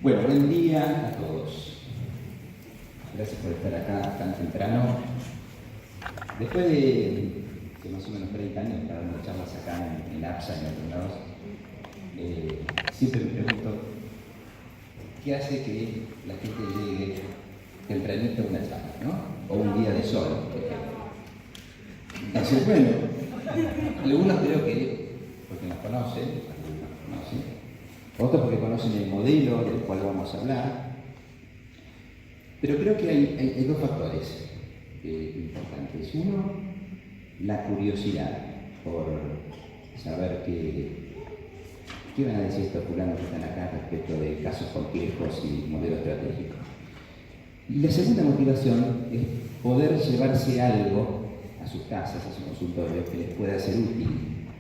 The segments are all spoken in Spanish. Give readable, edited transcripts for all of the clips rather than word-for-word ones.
Bueno, buen día a todos. Gracias por estar acá tan temprano. Después de más o menos 30 años para dando charlas acá en APSA y en otros lados, siempre me pregunto qué hace que la gente llegue tempranito a una charla, ¿no? O un día de sol, por ejemplo. Entonces, bueno, algunos creo que porque nos conocen, otros porque conocen el modelo del cual vamos a hablar, pero creo que hay dos factores importantes. Uno, la curiosidad por saber qué van a decir estos fulanos que están acá respecto de casos complejos y modelos estratégicos. Y la segunda motivación es poder llevarse algo a sus casas, a sus consultorios, que les pueda ser útil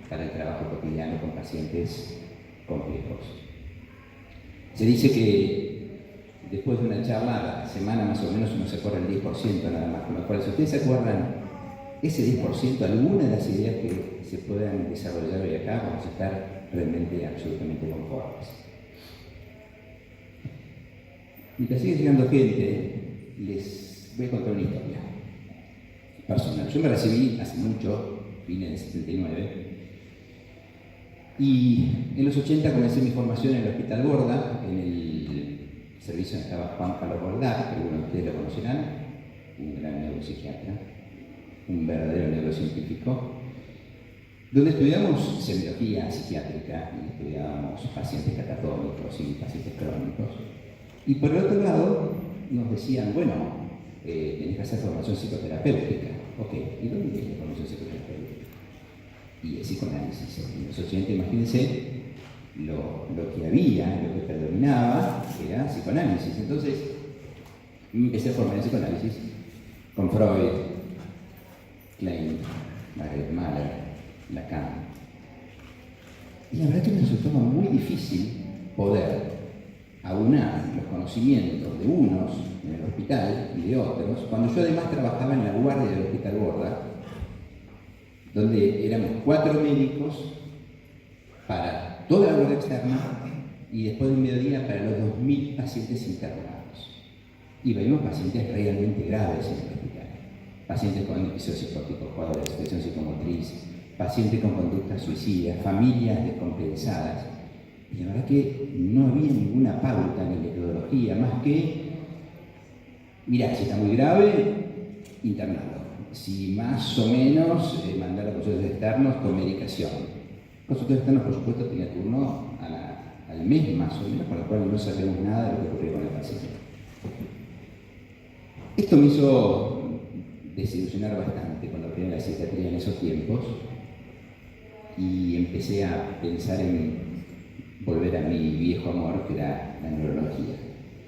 para el trabajo cotidiano con pacientes complejos. Se dice que después de una charla a la semana más o menos uno se acuerda el 10% nada más, con lo cual si ustedes se acuerdan ese 10%, alguna de las ideas que se puedan desarrollar hoy acá, vamos a estar realmente absolutamente conformes. Mientras sigue llegando gente, les voy a contar una historia personal. Yo me recibí hace mucho, fines del 79, y en los 80 comencé mi formación en el Hospital Borda, en el servicio donde estaba Juan Carlos Borda, que algunos de ustedes lo conocerán, un gran neuropsiquiatra, un verdadero neurocientífico, donde estudiamos semiología psiquiátrica y estudiábamos pacientes catatónicos y pacientes crónicos. Y por el otro lado nos decían, bueno, tenés que hacer formación psicoterapéutica. Ok, ¿y dónde tiene formación psicoterapéutica? Y el psicoanálisis. En los 80, imagínense, lo que había, lo que predominaba, era psicoanálisis. Entonces, empecé a formar en psicoanálisis con Freud, Klein, Margaret Mahler, Lacan. Y la verdad que me resultó muy difícil poder aunar los conocimientos de unos en el hospital y de otros, cuando yo además trabajaba en la guardia del Hospital Borda, donde éramos 4 médicos para toda la guardia externa y después de un mediodía para los 2000 pacientes internados. Y veíamos pacientes realmente graves en el hospital. Pacientes con episodios psicóticos, cuadros de expresión psicomotriz, pacientes con conductas suicidas, familias descompensadas. Y la verdad que no había ninguna pauta ni metodología, más que, mirá, si está muy grave, internarlo. Si más o menos, mandar a consultorios externos con medicación. Consultorios externos, por supuesto, tenía turno al mes más o menos, con lo cual no sabíamos nada de lo que ocurría con el paciente. Esto me hizo desilusionar bastante con lo que era la psiquiatría en esos tiempos y empecé a pensar en volver a mi viejo amor, que era la neurología.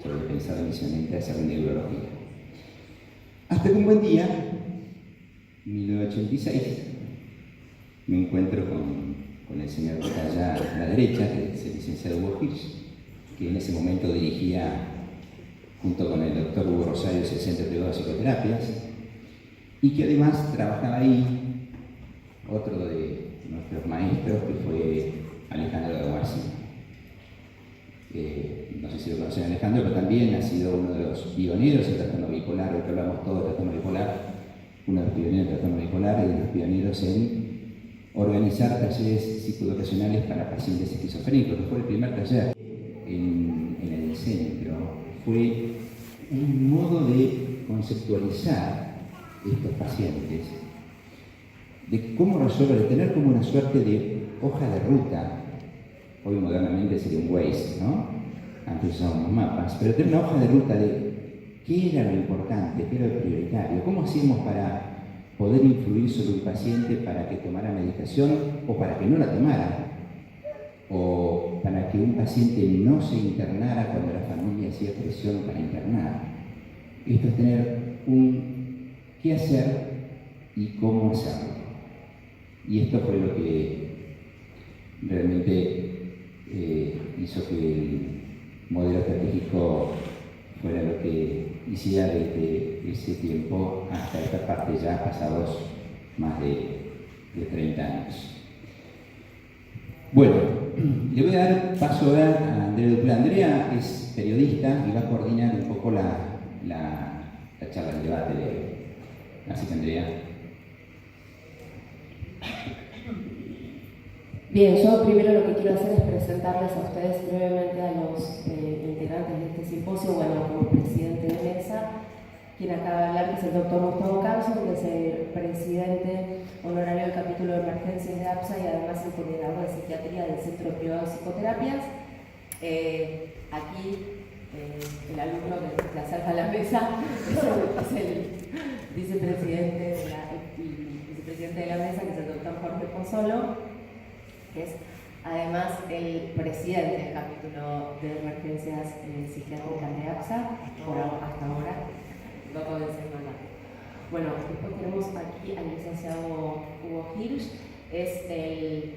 Yo había pensado inicialmente hacer neurología. Hasta que un buen día, en 1986, me encuentro con el señor que está allá a la derecha, que es el licenciado Hugo Hirsch, que en ese momento dirigía, junto con el doctor Hugo Rosario, el Centro Privado de Psicoterapias, y que además trabajaba ahí otro de nuestros maestros, que fue Alejandro de Guarcia. No sé si lo conocen a Alejandro, pero también ha sido uno de los pioneros en trastorno bipolar. Hoy que hablamos todos de trastorno bipolar, uno de los pioneros en trastorno bipolar y de los pioneros en organizar talleres psicoeducacionales para pacientes esquizofrénicos, que fue el primer taller en el centro. Fue un modo de conceptualizar estos pacientes, de cómo resolver, de tener como una suerte de hoja de ruta. Hoy modernamente sería un Waze, ¿no? Antes usábamos mapas, pero tener una hoja de ruta de qué era lo importante, qué era lo prioritario, cómo hacíamos para poder influir sobre un paciente para que tomara medicación o para que no la tomara, o para que un paciente no se internara cuando la familia hacía presión para internar. Esto es tener un qué hacer y cómo hacerlo. Y esto fue lo que realmente hizo que el modelo estratégico fuera lo que hiciera desde ese tiempo hasta esta parte ya pasados más de 30 años. Bueno, le voy a dar paso ahora a Andrea Duplá. Andrea es periodista y va a coordinar un poco la charla, el debate de hoy. Así que, Andrea. Bien, yo primero lo que quiero hacer es presentarles a ustedes brevemente a los integrantes de este simposio. Bueno, como presidente de mesa, quien acaba de hablar, que es el doctor Gustavo Carlson, que es el presidente honorario del capítulo de emergencias de APSA y además el coordinador de psiquiatría del Centro Privado de Psicoterapias. Aquí el alumno que acerca a la mesa es el vicepresidente de la mesa, que es el doctor Jorge Pozzolo, que es además el presidente del capítulo de emergencias psiquiátricas de APSA, hasta ahora. Va a poder ser mandado. Bueno, después tenemos aquí al licenciado Hugo Hirsch, es el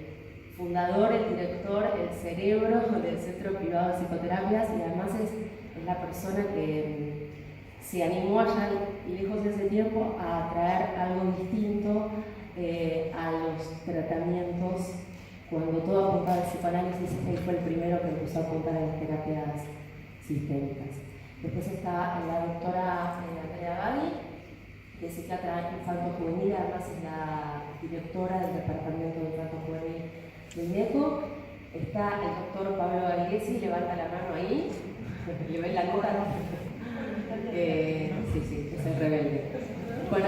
fundador, el director, el cerebro del Centro Privado de Psicoterapias y además es la persona que se animó allá lejos de ese tiempo a traer algo distinto a los tratamientos. Cuando todo apuntaba al psicoanálisis, él fue el primero que empezó a apuntar a las terapias sistémicas. Después está la doctora Andrea Bagui, que es psiquiatra infanto-juvenil, además es la directora del Departamento de Infanto-Juvenil del INECO. Está el doctor Pablo Galguesi, levanta la mano ahí, le ven la nota. Sí, es el rebelde. Bueno,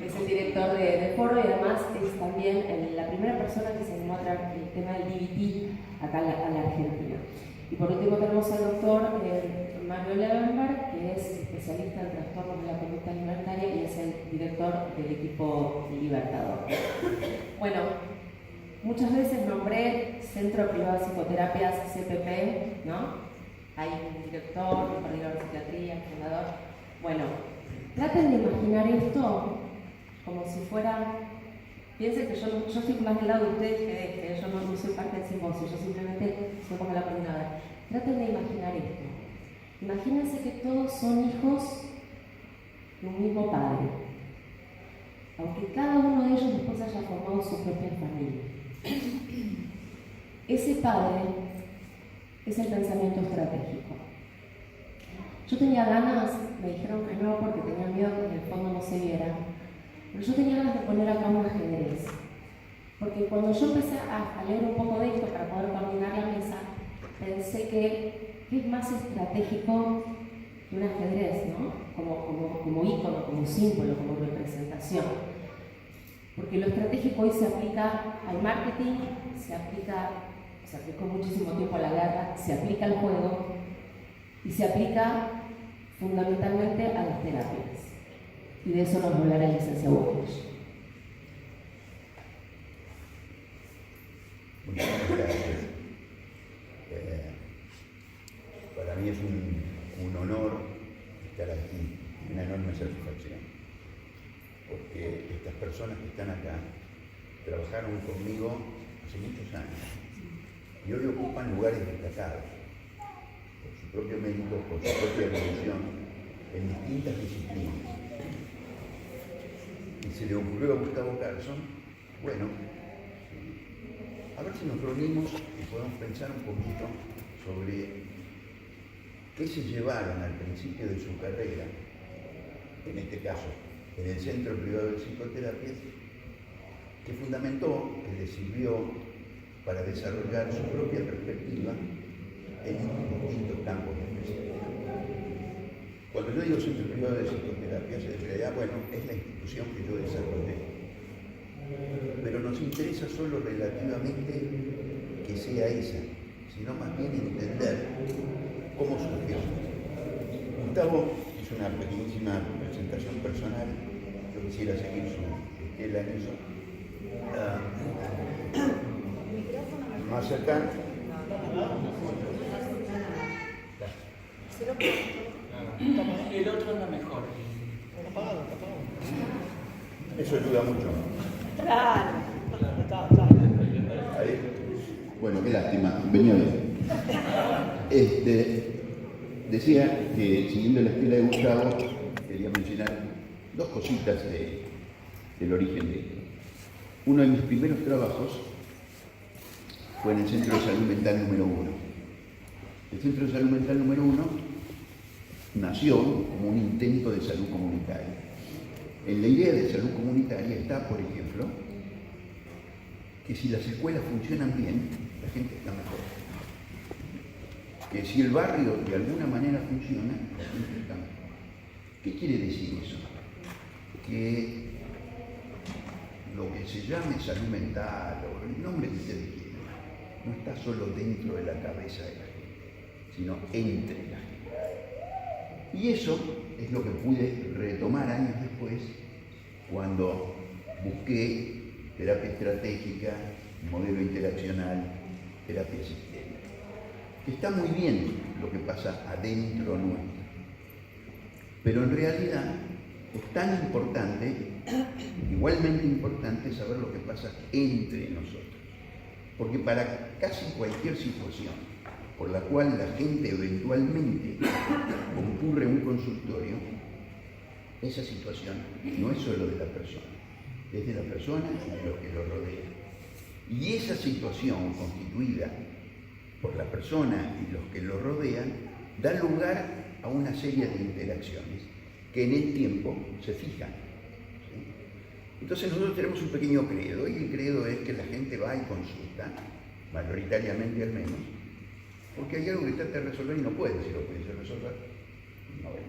es el director de foro y además es también la primera persona que se animó a traer el tema del DBT acá a la Argentina. Y por último tenemos al doctor Mario Levenberg, que es especialista en trastornos de la conducta alimentaria y es el director del equipo Libertador. Bueno, muchas veces nombré Centro Privado de Psicoterapias, CPP, ¿no? Hay un director, un coordinador de psiquiatría, fundador. Bueno, traten de imaginar esto como si fuera... Piensen que yo estoy más del lado de ustedes que yo no soy parte del simposio, yo simplemente soy como la coordinadora. Traten de imaginar esto. Imagínense que todos son hijos de un mismo padre, aunque cada uno de ellos después haya formado su propia familia. Ese padre es el pensamiento estratégico. Yo tenía ganas, me dijeron que no porque tenía miedo que en el fondo no se viera, pero yo tenía ganas de poner acá un ajedrez. Porque cuando yo empecé a leer un poco de esto para poder coordinar la mesa, pensé que es más estratégico que un ajedrez, ¿no? Como ícono, como símbolo, como representación. Porque lo estratégico hoy se aplica al marketing, se aplicó muchísimo tiempo a la guerra, se aplica al juego y se aplica fundamentalmente a las terapias. Y de eso nos hablará el licenciado Borges. Muchas gracias. Para mí es un honor estar aquí, una enorme satisfacción, porque estas personas que están acá trabajaron conmigo hace muchos años y hoy ocupan lugares destacados por su propio mérito, por su propia evolución en distintas disciplinas. Y se le ocurrió a Gustavo Carlson, bueno, a ver si nos reunimos y podemos pensar un poquito sobre qué se llevaron al principio de su carrera, en este caso en el Centro Privado de Psicoterapias, que fundamentó, que le sirvió para desarrollar su propia perspectiva en distintos campos de especialidad. Cuando yo digo Centro Privado de Psicoterapias, en realidad, bueno, es la institución que yo desarrollé. Pero nos interesa solo relativamente que sea esa, sino más bien entender cómo surgió. Gustavo hizo una pequeñísima presentación personal, yo quisiera seguir su estela en eso. Más cercano. El otro anda mejor. Eso ayuda mucho. Claro. Ahí. Bueno, qué lástima, venía bien. Decía que siguiendo la estela de Gustavo, quería mencionar dos cositas del origen de esto. Uno de mis primeros trabajos fue en el Centro de Salud Mental número 1. El Centro de Salud Mental número 1 nació como un intento de salud comunitaria. En la idea de salud comunitaria está, por ejemplo, que si las escuelas funcionan bien, la gente está mejor. Que si el barrio de alguna manera funciona, la gente está mejor. ¿Qué quiere decir eso? Que lo que se llame salud mental, o el nombre que ustedes quieran, no está solo dentro de la cabeza de la gente, sino entre la gente. Y eso es lo que pude retomar años después, cuando busqué terapia estratégica, modelo interaccional, terapia sistémica. Está muy bien lo que pasa adentro nuestro, pero en realidad es tan importante, igualmente importante, saber lo que pasa entre nosotros. Porque para casi cualquier situación por la cual la gente eventualmente concurre a un consultorio, esa situación no es solo de la persona, es de la persona y de los que lo rodean. Y esa situación constituida por la persona y los que lo rodean da lugar a una serie de interacciones que en el tiempo se fijan. ¿Sí? Entonces nosotros tenemos un pequeño credo, y el credo es que la gente va y consulta, mayoritariamente al menos, porque hay algo que trata de resolver y no puede, si lo puede resolver, no va a ver.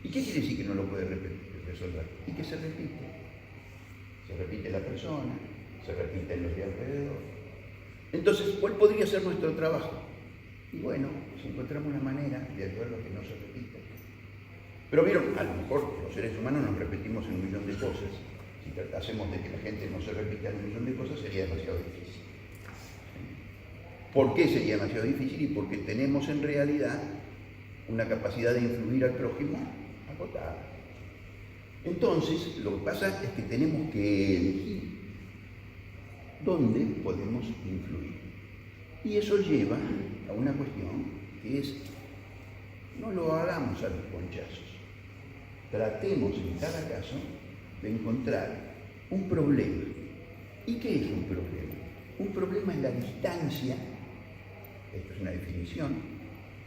¿Y qué quiere decir que no lo puede resolver? Y que se repite. Se repite la persona, se repiten los de alrededor. Entonces, ¿cuál podría ser nuestro trabajo? Y bueno, si encontramos una manera de ayudar a que no se repita. Pero vieron, a lo mejor los seres humanos nos repetimos en un millón de cosas. Si tratásemos de que la gente no se repita en un millón de cosas, sería demasiado difícil. ¿Por qué sería demasiado difícil? Y porque tenemos en realidad una capacidad de influir al prójimo acotada. Entonces, lo que pasa es que tenemos que elegir dónde podemos influir. Y eso lleva a una cuestión que es, no lo hagamos a los ponchazos. Tratemos en cada caso de encontrar un problema. ¿Y qué es un problema? Un problema es la distancia, esto es una definición,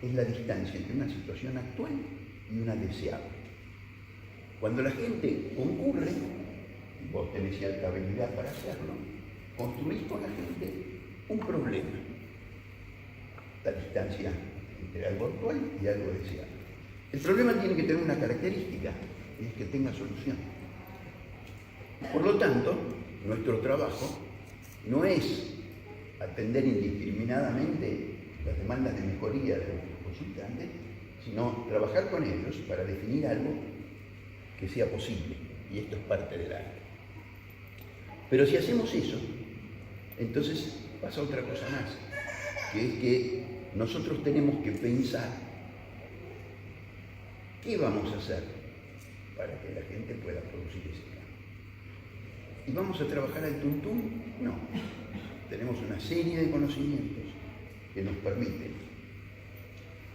es la distancia entre una situación actual y una deseable. Cuando la gente concurre, y vos tenés cierta habilidad para hacerlo, construís con la gente un problema. La distancia entre algo actual y algo deseable. El problema tiene que tener una característica, es que tenga solución. Por lo tanto, nuestro trabajo no es atender indiscriminadamente las demandas de mejoría de los consultantes, sino trabajar con ellos para definir algo que sea posible, y esto es parte del arte. Pero si hacemos eso, entonces pasa otra cosa más, que es que nosotros tenemos que pensar qué vamos a hacer para que la gente pueda producir ese cambio. ¿Y vamos a trabajar al tuntún? No. Tenemos una serie de conocimientos que nos permiten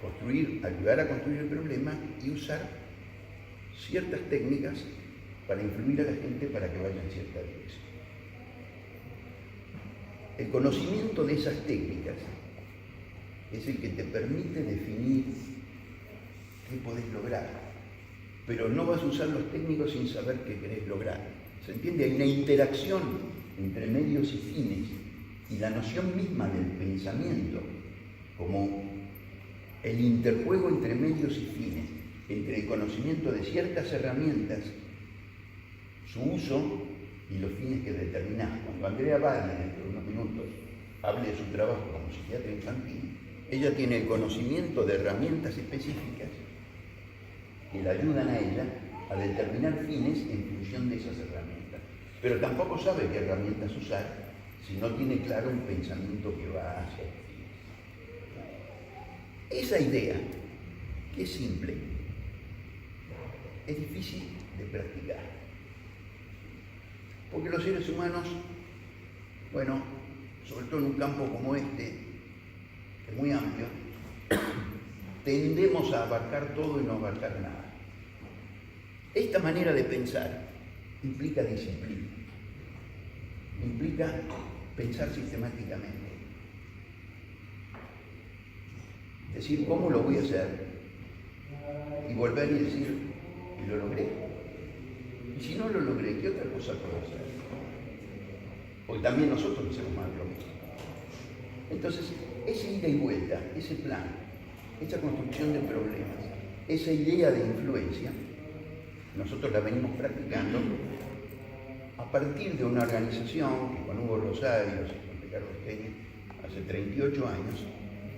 construir, ayudar a construir el problema y usar ciertas técnicas para influir a la gente para que vaya en cierta dirección. El conocimiento de esas técnicas es el que te permite definir qué podés lograr, pero no vas a usar los técnicos sin saber qué querés lograr. ¿Se entiende? Hay una interacción entre medios y fines, y la noción misma del pensamiento como el interjuego entre medios y fines, entre el conocimiento de ciertas herramientas, su uso y los fines que determinás. Cuando Andrea Baglia, dentro de unos minutos, hable de su trabajo como psiquiatra infantil, ella tiene el conocimiento de herramientas específicas que le ayudan a ella a determinar fines en función de esas herramientas. Pero tampoco sabe qué herramientas usar si no tiene claro un pensamiento que va hacia el fin. Esa idea, que es simple, es difícil de practicar. Porque los seres humanos, bueno, sobre todo en un campo como este, que es muy amplio, tendemos a abarcar todo y no abarcar nada. Esta manera de pensar implica disciplina. implica pensar sistemáticamente. Decir, ¿cómo lo voy a hacer? Y volver y decir, y lo logré. Y si no lo logré, ¿qué otra cosa puedo hacer? Porque también nosotros hacemos más lo mismo. Entonces, esa ida y vuelta, ese plan, esa construcción de problemas, esa idea de influencia, nosotros la venimos practicando a partir de una organización que con Hugo Rosario y con Ricardo Steiner hace 38 años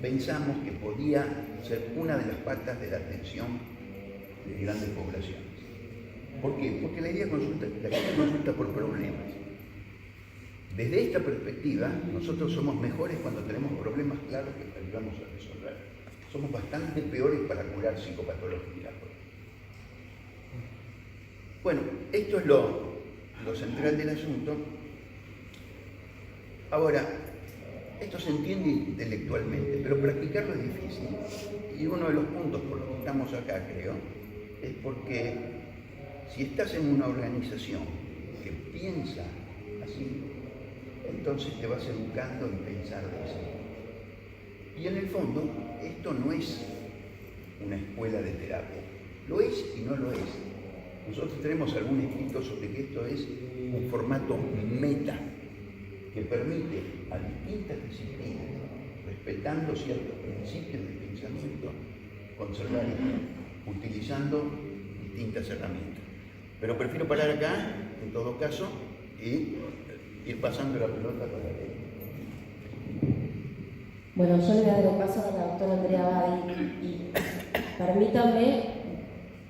pensamos que podía ser una de las patas de la atención de grandes poblaciones. ¿Por qué? Porque la gente consulta por problemas. Desde esta perspectiva, nosotros somos mejores cuando tenemos problemas claros que ayudamos a resolver. Somos bastante peores para curar psicopatologías. Bueno, esto es lo central del asunto. Ahora, esto se entiende intelectualmente, pero practicarlo es difícil. Y uno de los puntos por los que estamos acá, creo, es porque si estás en una organización que piensa así, entonces te vas educando en pensar de ese modo. Y en el fondo, esto no es una escuela de terapia. Lo es y no lo es. Nosotros tenemos algún escrito sobre que esto es un formato meta que permite a distintas disciplinas, respetando ciertos principios de pensamiento, conservar esto, utilizando distintas herramientas. Pero prefiero parar acá, en todo caso, y ir pasando la pelota para él. Bueno, yo le doy paso a la doctora Andrea Badi y permítame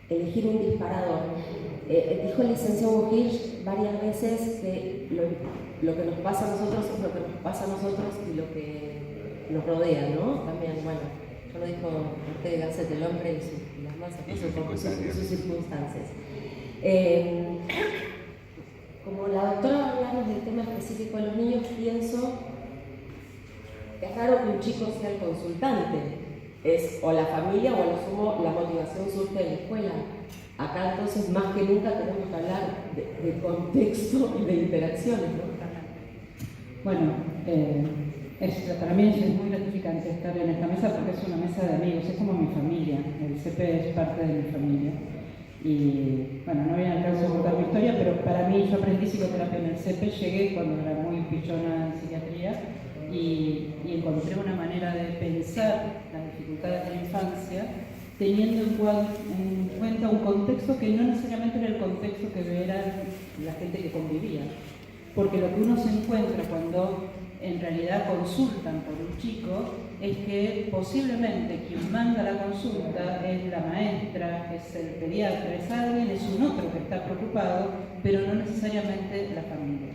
elegir un disparador. Dijo el licenciado Hugo Hirsch varias veces que lo que nos pasa a nosotros es lo que nos pasa a nosotros y lo que nos rodea, ¿no? También, bueno, yo lo dijo Ortega Gasset, el hombre y las masas, sus circunstancias. Como la doctora hablamos del tema específico de los niños, pienso que es raro que un chico sea el consultante. Es o la familia o a lo sumo la motivación surge de la escuela. Acá entonces más que nunca tenemos que hablar de contexto y de interacciones, ¿no? Bueno, para mí es muy gratificante estar en esta mesa porque es una mesa de amigos, es como mi familia, el CP es parte de mi familia. Y bueno, no viene al caso de contar mi historia, pero para mí yo aprendí psicoterapia en el CP, llegué cuando era muy pichona en psiquiatría y encontré una manera de pensar las dificultades de la infancia teniendo en cuenta un contexto que no necesariamente era el contexto que era la gente que convivía. Porque lo que uno se encuentra cuando en realidad consultan por un chico es que posiblemente quien manda la consulta es la maestra, es el pediatra, es alguien, es un otro que está preocupado, pero no necesariamente la familia.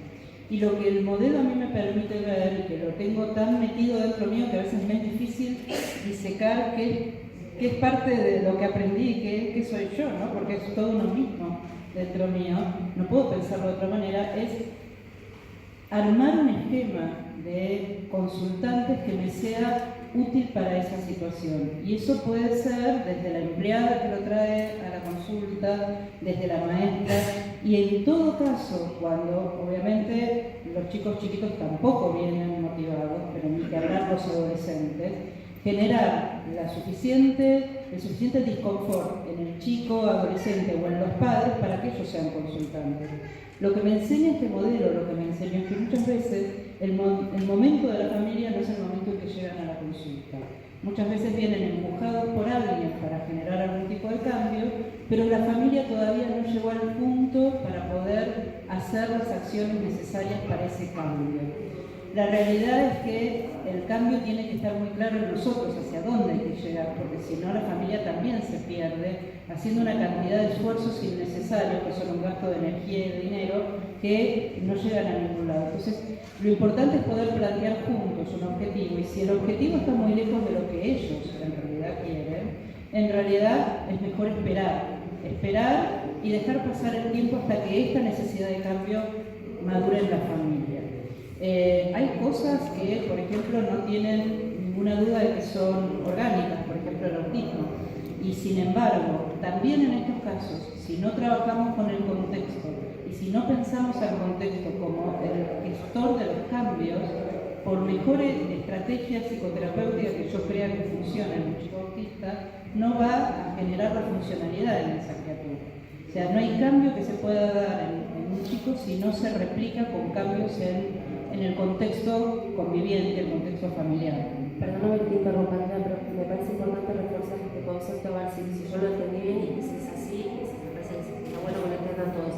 Y lo que el modelo a mí me permite ver, y que lo tengo tan metido dentro mío que a veces me es difícil disecar qué es parte de lo que aprendí y qué soy yo, ¿no? Porque es todo uno mismo dentro mío, no puedo pensarlo de otra manera, es armar un esquema de consultantes que me sea útil para esa situación. Y eso puede ser desde la empleada que lo trae a la consulta, desde la maestra, y en todo caso, cuando obviamente los chicos chiquitos tampoco vienen motivados, pero ni que hablar los adolescentes, generar el suficiente disconfort en el chico, adolescente o en los padres para que ellos sean consultantes. Lo que me enseña este modelo, lo que me enseña es que muchas veces el momento de la familia no es el momento en que llegan a la consulta. Muchas veces vienen empujados por alguien para generar algún tipo de cambio, pero la familia todavía no llegó al punto para poder hacer las acciones necesarias para ese cambio. La realidad es que el cambio tiene que estar muy claro en nosotros hacia dónde hay que llegar, porque si no la familia también se pierde haciendo una cantidad de esfuerzos innecesarios, que son un gasto de energía y de dinero, que no llegan a ningún lado. Entonces, lo importante es poder plantear juntos un objetivo, y si el objetivo está muy lejos de lo que ellos en realidad quieren, en realidad es mejor esperar y dejar pasar el tiempo hasta que esta necesidad de cambio madure en la familia. Hay cosas que, por ejemplo, no tienen ninguna duda de que son orgánicas, por ejemplo el autismo, y sin embargo, también en estos casos, si no trabajamos con el contexto y si no pensamos al contexto como el gestor mejor estrategia psicoterapéutica que yo crea que funciona en un chico autista no va a generar la funcionalidad en esa criatura. O sea, no hay cambio que se pueda dar en un chico si no se replica con cambios en el contexto conviviente, el contexto familiar. Perdóname que te interrumpa, Ana, pero me parece importante reforzar este concepto, a ver si yo lo entendí bien y si es así, y si me parece que está bueno que lo entiendan todos.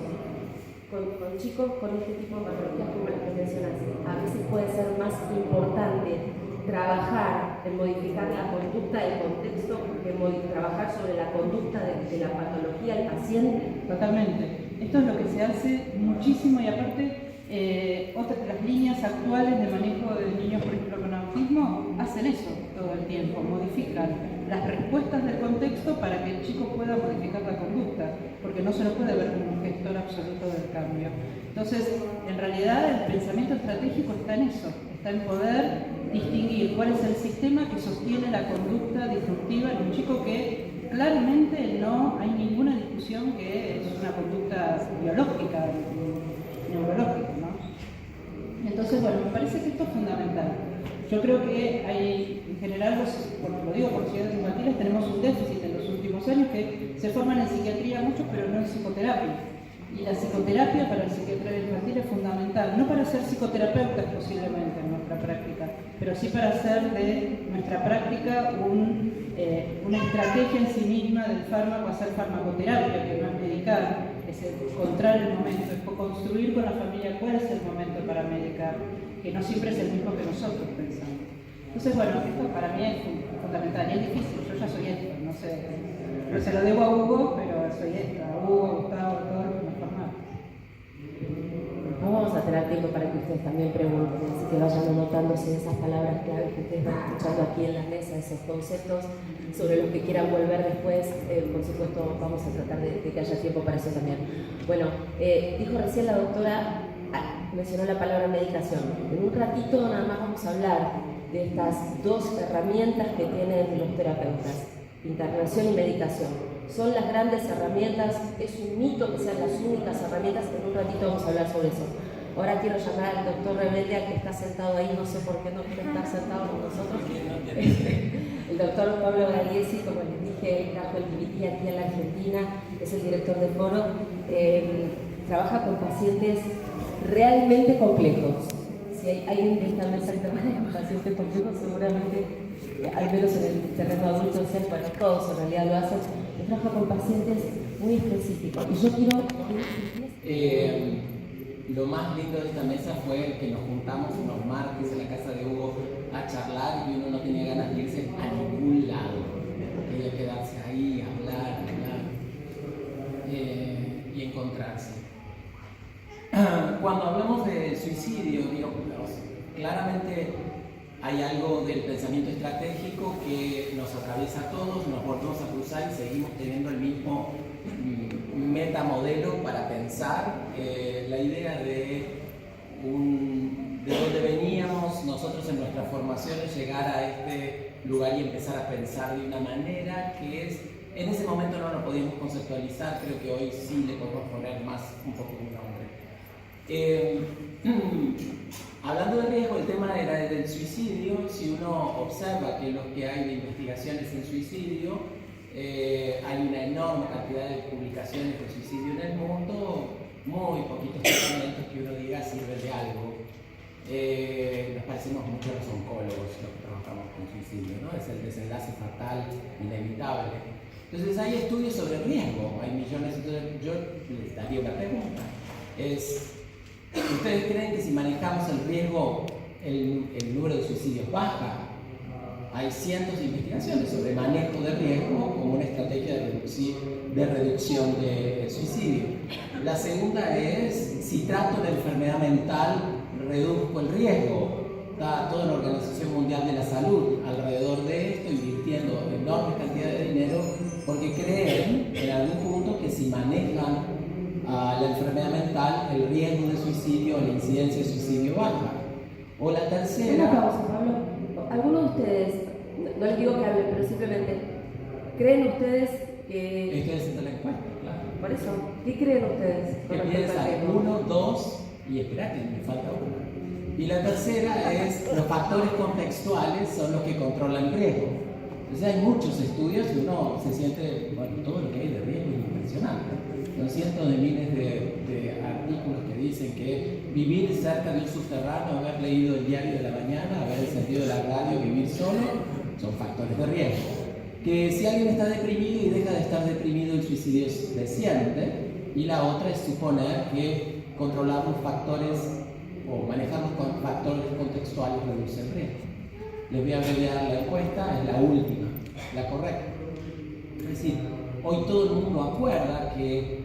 Con chicos con este tipo de patologías como las que mencionas, a veces puede ser más importante trabajar en modificar la conducta del contexto que trabajar sobre la conducta de la patología del paciente. Totalmente. Esto es lo que se hace muchísimo y aparte otras de las líneas actuales de manejo de niños, por ejemplo, con autismo, hacen eso todo el tiempo, modifican las respuestas del contexto para que el chico pueda modificar la conducta, porque no se lo puede ver como un gestor absoluto del cambio. Entonces, en realidad, el pensamiento estratégico está en eso, está en poder distinguir cuál es el sistema que sostiene la conducta disruptiva en un chico que claramente no hay ninguna discusión que es una conducta biológica, neurológica, ¿no? Entonces, bueno, me parece que esto es fundamental. Yo creo que hay, en general, porque lo digo por sociedades infantiles, tenemos un déficit en los últimos años que se forman en psiquiatría muchos, pero no en psicoterapia. Y la psicoterapia para el psiquiatra infantil es fundamental, no para ser psicoterapeutas posiblemente en nuestra práctica, pero sí para hacer de nuestra práctica una estrategia en sí misma del fármaco, hacer farmacoterapia, que no es medicar, es encontrar el momento, es construir con la familia cuál es el momento para medicar, que no siempre es el mismo que nosotros pensamos. Entonces, bueno, esto para mí es fundamental y es difícil, yo ya soy esto, no sé, pero se lo debo a Hugo, pero soy esto, a Hugo, a Gustavo, a todos los que nos formaron. No vamos a tener tiempo para que ustedes también pregunten, así que vayan anotándose esas palabras clave que ustedes van escuchando aquí en la mesa, esos conceptos sobre los que quieran volver después. Por supuesto, vamos a tratar de que haya tiempo para eso también. Bueno, dijo recién la doctora, mencionó la palabra medicación. En un ratito nada más vamos a hablar de estas dos herramientas que tienen los terapeutas, internación y medicación. Son las grandes herramientas, es un mito que sean las únicas herramientas, en un ratito vamos a hablar sobre eso. Ahora quiero llamar al doctor Rebelde, al que está sentado ahí, no sé por qué no quiere estar sentado con nosotros. El doctor Pablo Galiesi, como les dije, trajo el DBT aquí en la Argentina, es el director del foro, trabaja con pacientes realmente complejos. Si hay alguien que está en esa trabaja con pacientes complejos, seguramente, al menos en el terreno adulto, bueno, todos en realidad lo hacen, trabaja con pacientes muy específicos. Y yo quiero... Lo más lindo de esta mesa fue que nos juntamos unos martes en la casa de Hugo a charlar y uno no tenía ganas de irse a ningún lado. Quería quedarse ahí, hablar y encontrarse. Cuando hablamos de suicidio, digo, claramente hay algo del pensamiento estratégico que nos atraviesa a todos, nos volvemos a cruzar y seguimos teniendo el mismo metamodelo para pensar. La idea de donde veníamos nosotros en nuestras formaciones, llegar a este lugar y empezar a pensar de una manera que es, en ese momento no lo podíamos conceptualizar, creo que hoy sí le podemos poner más un poco un nombre. Hablando de riesgo, el tema era del suicidio. Si uno observa que lo que hay de investigaciones en suicidio, hay una enorme cantidad de publicaciones de suicidio en el mundo, muy poquitos tratamientos que uno diga sirven de algo. Nos parecemos mucho a los oncólogos los que trabajamos con suicidio, ¿no? Es el desenlace fatal, inevitable. Entonces hay estudios sobre riesgo, hay millones. Entonces yo les daría una pregunta. ¿Ustedes creen que si manejamos el riesgo, el número de suicidios baja? Hay cientos de investigaciones sobre manejo de riesgo como una estrategia de reducción del suicidio. La segunda es, si trato de enfermedad mental, reduzco el riesgo. Está toda la Organización Mundial de la Salud alrededor de esto, invirtiendo enormes cantidades de dinero, porque creen en algún punto que si manejan la enfermedad mental, el riesgo de suicidio, la incidencia de suicidio baja. O la tercera... Una pausa, Pablo. ¿Alguno de ustedes, no les digo que hablen, pero simplemente, creen ustedes que... Estoy haciendo la encuesta, claro. Por eso, ¿qué creen ustedes? Que piensan 1, 2 y espérate, me falta uno. Y la tercera es los factores contextuales son los que controlan el riesgo. Entonces hay muchos estudios y uno se siente, bueno, todo lo que hay de riesgo es impresionante. Son cientos de miles de artículos que dicen que vivir cerca de un subterráneo, haber leído el diario de la mañana, haber encendido la radio, vivir solo, son factores de riesgo. Que si alguien está deprimido y deja de estar deprimido, el suicidio es desciende. Y la otra es suponer que controlar los factores o manejar los factores contextuales reduce el riesgo. Les voy a abreviar la encuesta, es la última, la correcta. Es decir, hoy todo el mundo acuerda que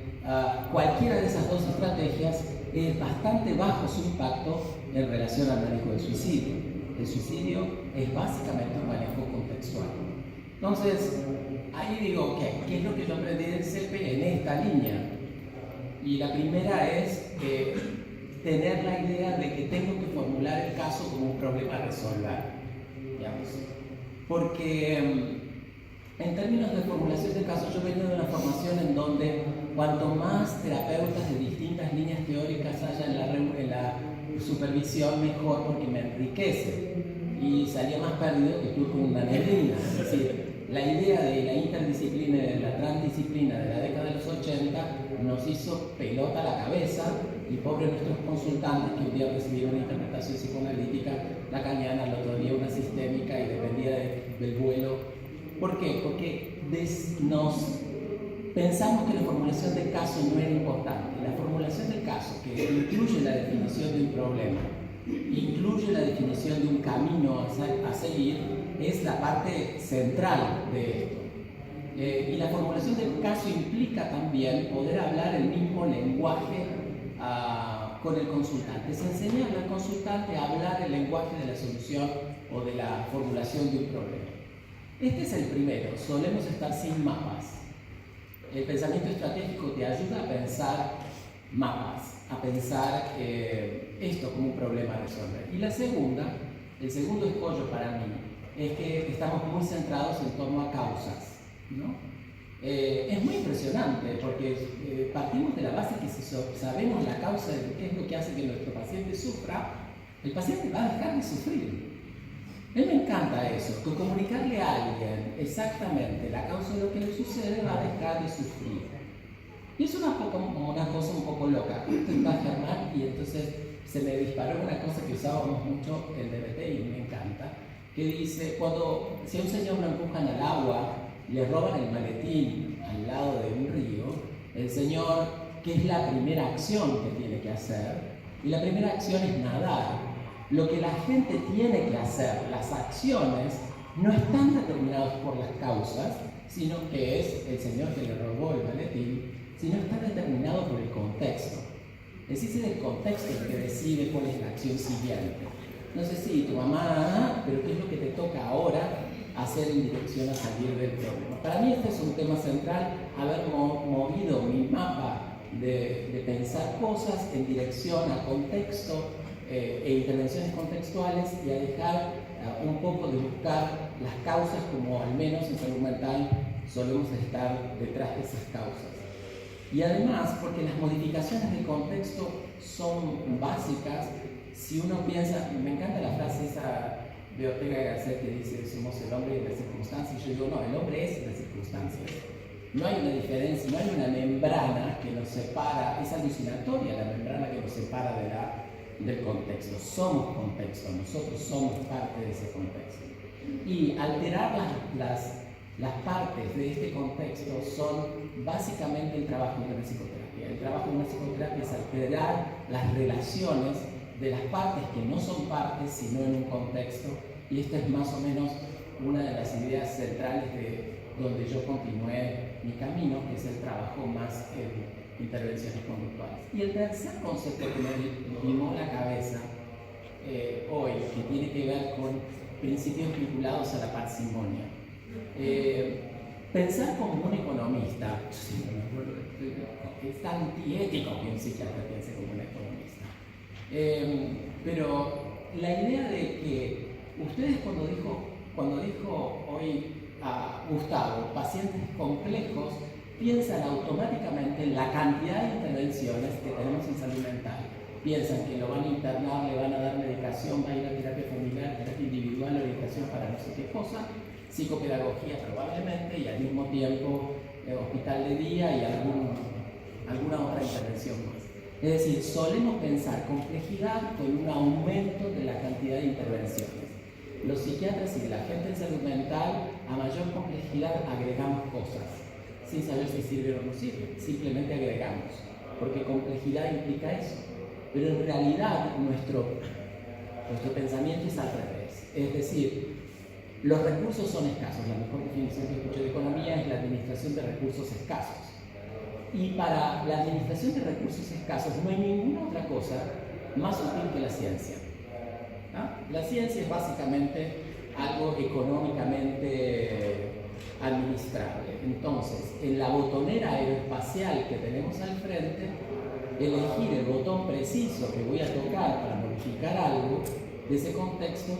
cualquiera de esas dos estrategias es bastante bajo su impacto en relación al manejo del suicidio. El suicidio es básicamente un manejo contextual. Entonces, ahí digo, ¿qué es lo que yo aprendí del CEPE en esta línea? Y la primera es tener la idea de que tengo que formular el caso como un problema a resolver. Digamos. Porque en términos de formulación de casos, yo vengo de una formación en donde cuanto más terapeutas de distintas líneas teóricas haya en la supervisión, mejor, porque me enriquece. Y salía más perdido que tú con una neblina. Es decir, la idea de la interdisciplina y de la transdisciplina de la década de los 80 nos hizo pelota a la cabeza, y pobres nuestros consultantes que un día recibieron una interpretación psicoanalítica lacaniana, al otro día una sistémica y dependía del vuelo. ¿Por qué? Porque pensamos que la formulación del caso no era importante. La formulación del caso, que incluye la definición de un problema, incluye la definición de un camino a seguir, es la parte central de esto. Y la formulación del caso implica también poder hablar el mismo lenguaje con el consultante. Se enseña al consultante a hablar el lenguaje de la solución o de la formulación de un problema. Este es el primero, solemos estar sin mapas. El pensamiento estratégico te ayuda a pensar mapas, a pensar esto como un problema a resolver. Y la segunda, el segundo escollo para mí, es que estamos muy centrados en torno a causas, ¿no? Es muy impresionante porque partimos de la base que si sabemos la causa de qué es lo que hace que nuestro paciente sufra, el paciente va a dejar de sufrir. A mí me encanta eso, que comunicarle a alguien exactamente la causa de lo que le sucede va a dejar de sufrir. Y es una cosa un poco loca. Esto está Germán y entonces se me disparó una cosa que usábamos mucho el DBT y me encanta, que dice, si a un señor lo empujan al agua, le roban el maletín al lado de un río, el señor, ¿qué es la primera acción que tiene que hacer? Y la primera acción es nadar. Lo que la gente tiene que hacer, las acciones, no están determinadas por las causas, sino que es el señor que le robó el maletín, sino está determinado por el contexto. Es decir, es el contexto el que decide cuál es la acción siguiente. No sé si tu mamá, pero ¿qué es lo que te toca ahora hacer en dirección a salir del problema? Para mí este es un tema central, haber movido mi mapa de pensar cosas en dirección a contexto e intervenciones contextuales y a dejar un poco de buscar las causas, como al menos en salud mental solemos estar detrás de esas causas. Y además, porque las modificaciones de contexto son básicas. Si uno piensa, me encanta la frase esa de Ortega y Gasset que dice, somos el hombre y las circunstancias. Yo digo, no, el hombre es las circunstancias. No hay una diferencia, no hay una membrana que nos separa, es alucinatoria la membrana que nos separa del contexto. Somos contexto, nosotros somos parte de ese contexto. Y alterar las partes de este contexto son básicamente el trabajo de una psicoterapia. El trabajo de una psicoterapia es alterar las relaciones de las partes que no son partes, sino en un contexto. Y esta es más o menos una de las ideas centrales de donde yo continué mi camino, que es el trabajo más en intervenciones conductuales. Y el tercer concepto que me limó la cabeza hoy, que tiene que ver con principios vinculados a la parsimonia. Pensar como un economista, es antiético que un psiquiatra piense como un economista. Pero la idea de que ustedes cuando dijo hoy a Gustavo, pacientes complejos, piensan automáticamente en la cantidad de intervenciones que tenemos en salud mental. Piensan que lo van a internar, le van a dar medicación qué cosa, psicopedagogía probablemente, y al mismo tiempo hospital de día y alguna otra intervención más. Es decir, solemos pensar complejidad con un aumento de la cantidad de intervenciones. Los psiquiatras y la gente en salud mental, a mayor complejidad agregamos cosas, sin saber si sirve o no sirve, simplemente agregamos, porque complejidad implica eso. Pero en realidad nuestro pensamiento es al revés, es decir, los recursos son escasos. La mejor definición que escuché de economía es la administración de recursos escasos. Y para la administración de recursos escasos no hay ninguna otra cosa más útil que la ciencia. ¿No? La ciencia es básicamente algo económicamente administrable. Entonces, en la botonera aeroespacial que tenemos al frente, elegir el botón preciso que voy a tocar para modificar algo de ese contexto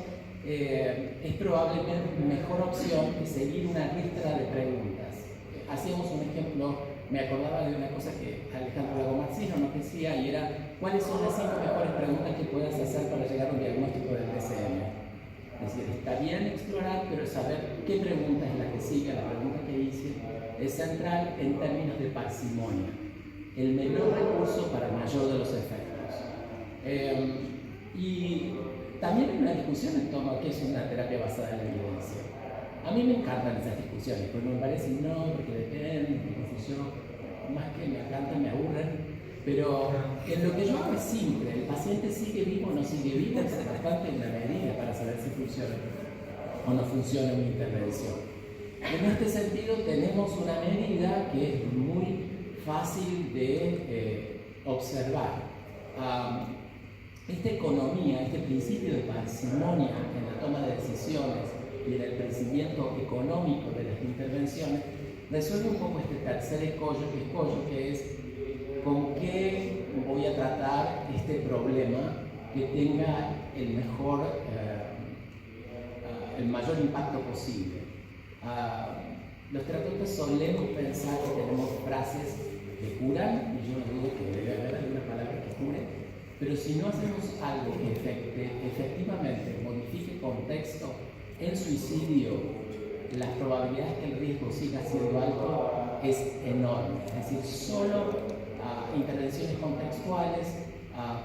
es probablemente mejor opción que seguir una lista de preguntas. Hacíamos un ejemplo, me acordaba de una cosa que Alejandro Lagomarsino nos decía, y era: ¿cuáles son las 5 mejores preguntas que puedas hacer para llegar a un diagnóstico del TCM? Es decir, está bien explorar, pero saber qué pregunta es la que sigue, la pregunta que hice, es central en términos de parsimonia. El menor recurso para el mayor de los efectos. Y también hay una discusión en torno a qué es una terapia basada en la evidencia. A mí me encantan esas discusiones, porque me parecen no, porque depende, porque yo, más que me encantan, me aburren. Pero en lo que yo hago es simple: el paciente sigue vivo o no sigue vivo, es bastante una medida para saber si funciona o no funciona una intervención. En este sentido tenemos una medida que es muy fácil de observar. Esta economía, este principio de parsimonia en la toma de decisiones y en el crecimiento económico de las intervenciones, resuelve un poco este tercer escollo, que es con qué voy a tratar este problema que tenga el mayor impacto posible. Los terapeutas solemos pensar que tenemos frases que curan, y yo no dudo que debe haber alguna palabra que cure, pero si no hacemos algo que efectivamente modifique contexto en suicidio, las probabilidades que el riesgo siga siendo alto es enorme. Es decir, solo intervenciones contextuales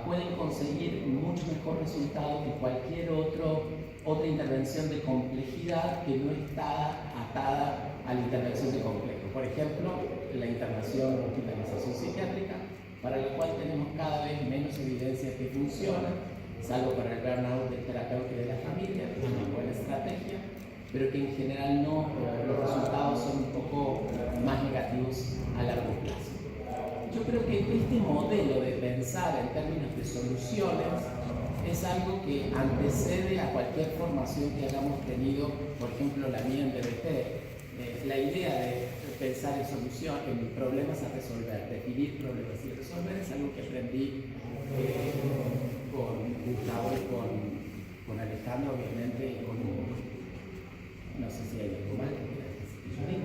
pueden conseguir mucho mejor resultado que cualquier otra intervención de complejidad que no está atada a la intervención de complejo. Por ejemplo, la internación o hospitalización psiquiátrica, para la cual tenemos cada vez menos evidencia que funciona, salvo para el burnout del terapeuta y de la familia, que es una buena estrategia, pero que en general no, los resultados son un poco más negativos a largo plazo. Yo creo que este modelo de pensar en términos de soluciones es algo que antecede a cualquier formación que hayamos tenido, por ejemplo la mía en DBT. La idea de pensar en solución, en problemas a resolver, definir problemas y resolver, es algo que aprendí con Gustavo y con Alejandro, obviamente, y con Hugo. No sé si hay algo más que quieras decir.